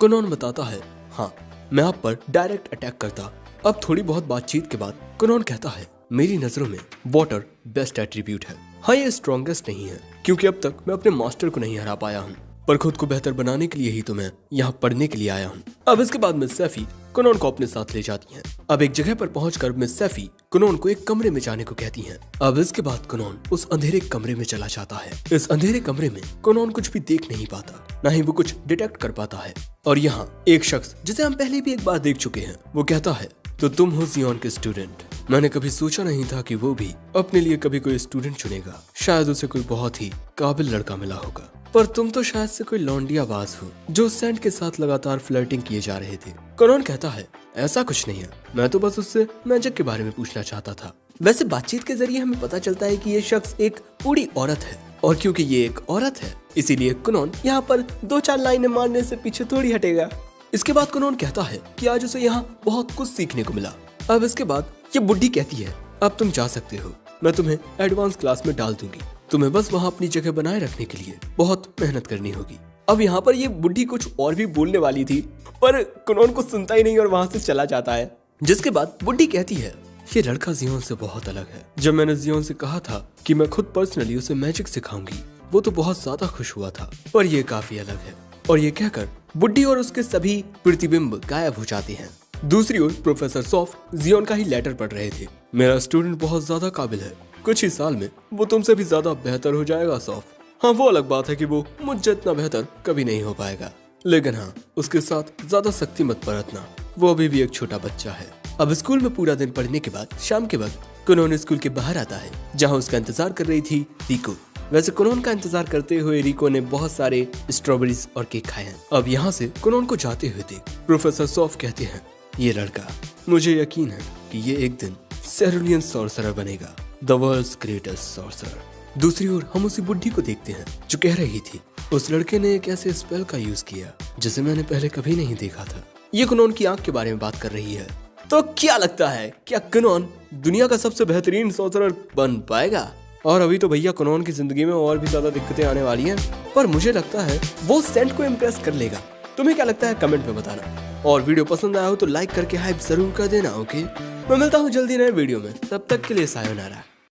C: कुनोन बताता है हाँ, मैं आप पर डायरेक्ट अटैक करता। अब थोड़ी बहुत बातचीत के बाद कुनोन कहता है मेरी नजरों में वाटर बेस्ट एट्रीब्यूट है। हाँ, ये स्ट्रॉन्गेस्ट नहीं है क्योंकि अब तक मैं अपने मास्टर को नहीं हरा पाया हूँ, पर खुद को बेहतर बनाने के लिए ही तो मैं यहाँ पढ़ने के लिए आया हूँ। अब इसके बाद मिस सैफी कुनोन को अपने साथ ले जाती हैं। अब एक जगह पर पहुंचकर मिस सैफी कुनोन को एक कमरे में जाने को कहती हैं। अब इसके बाद कुनोन उस अंधेरे कमरे में चला जाता है। इस अंधेरे कमरे में कुनोन कुछ भी देख नहीं पाता, न ही वो कुछ डिटेक्ट कर पाता है। और यहाँ एक शख्स जिसे हम पहले भी एक बार देख चुके हैं वो कहता है तो तुम हो जियोन के स्टूडेंट। मैंने कभी सोचा नहीं था कि वो भी अपने लिए कभी कोई स्टूडेंट चुनेगा, शायद उसे कोई बहुत ही काबिल लड़का मिला होगा, पर तुम तो शायद से कोई लौंडियाबाज हो जो सेंट के साथ लगातार फ्लर्टिंग किए जा रहे थे। कुनोन कहता है ऐसा कुछ नहीं है, मैं तो बस उससे मैजिक के बारे में पूछना चाहता था। वैसे बातचीत के जरिए हमें पता चलता है कि ये शख्स एक बूढ़ी औरत है और क्योंकि ये एक औरत है इसीलिए कुनोन यहाँ पर 2-4 लाइनें मारने से पीछे थोड़ी हटेगा। इसके बाद कुनोन कहता है कि आज उसे यहाँ बहुत कुछ सीखने को मिला। अब इसके बाद ये बुड्ढी कहती है अब तुम जा सकते हो, मैं तुम्हें एडवांस क्लास में डाल दूंगी, तुम्हें बस वहाँ अपनी जगह बनाए रखने के लिए बहुत मेहनत करनी होगी। अब यहाँ पर ये बुड्ढी कुछ और भी बोलने वाली थी पर कुनोन को सुनता ही नहीं और वहाँ से चला जाता है। जिसके बाद बुड्ढी कहती है ये लड़का जियोन से बहुत अलग है। जब मैंने जियोन से कहा था कि मैं खुद पर्सनली उसे मैजिक सिखाऊंगी वो तो बहुत ज्यादा खुश हुआ था, पर ये काफी अलग है। और ये कहकर बुड्ढी और उसके सभी प्रतिबिंब गायब हो जाते हैं। दूसरी ओर प्रोफेसर सॉफ जियोन का ही लेटर पढ़ रहे थे। मेरा स्टूडेंट बहुत ज्यादा काबिल है, कुछ ही साल में वो तुमसे भी ज्यादा बेहतर हो जाएगा सॉफ। हाँ, वो अलग बात है कि वो मुझसे इतना बेहतर कभी नहीं हो पाएगा, लेकिन हाँ उसके साथ ज्यादा सख्ती मत बरतना, वो अभी भी एक छोटा बच्चा है। अब स्कूल में पूरा दिन पढ़ने के बाद शाम के वक्त कुनोन स्कूल के बाहर आता है जहाँ उसका इंतजार कर रही थी रिको। वैसे कुनोन का इंतजार करते हुए रिको ने बहुत सारे स्ट्रॉबेरीज और केक खाए हैं। अब यहाँ से कुनोन को जाते हुए देख प्रोफेसर सॉफ कहते हैं ये लड़का, मुझे यकीन है कि ये एक दिन सेरुलियन सॉर्सरर बनेगा, द वर्ल्ड्स ग्रेटेस्ट सॉर्सरर। दूसरी ओर हम उसी बुड्ढी को देखते हैं जो कह रही थी उस लड़के ने एक ऐसे स्पेल का यूज किया जिसे मैंने पहले कभी नहीं देखा था। ये कुनोन की आंख के बारे में बात कर रही है। तो क्या लगता है, क्या कुनोन दुनिया का सबसे बेहतरीन सॉर्सरर बन पाएगा? और अभी तो भैया कुनोन की जिंदगी में और भी ज्यादा दिक्कतें आने वाली हैं, पर मुझे लगता है वो सेंट को इम्प्रेस कर लेगा। तुम्हें क्या लगता है कमेंट में बताना, और वीडियो पसंद आया हो तो लाइक करके हाइप जरूर कर देना। ओके, मैं मिलता हूँ जल्दी नए वीडियो में, तब तक के लिए सायोनारा।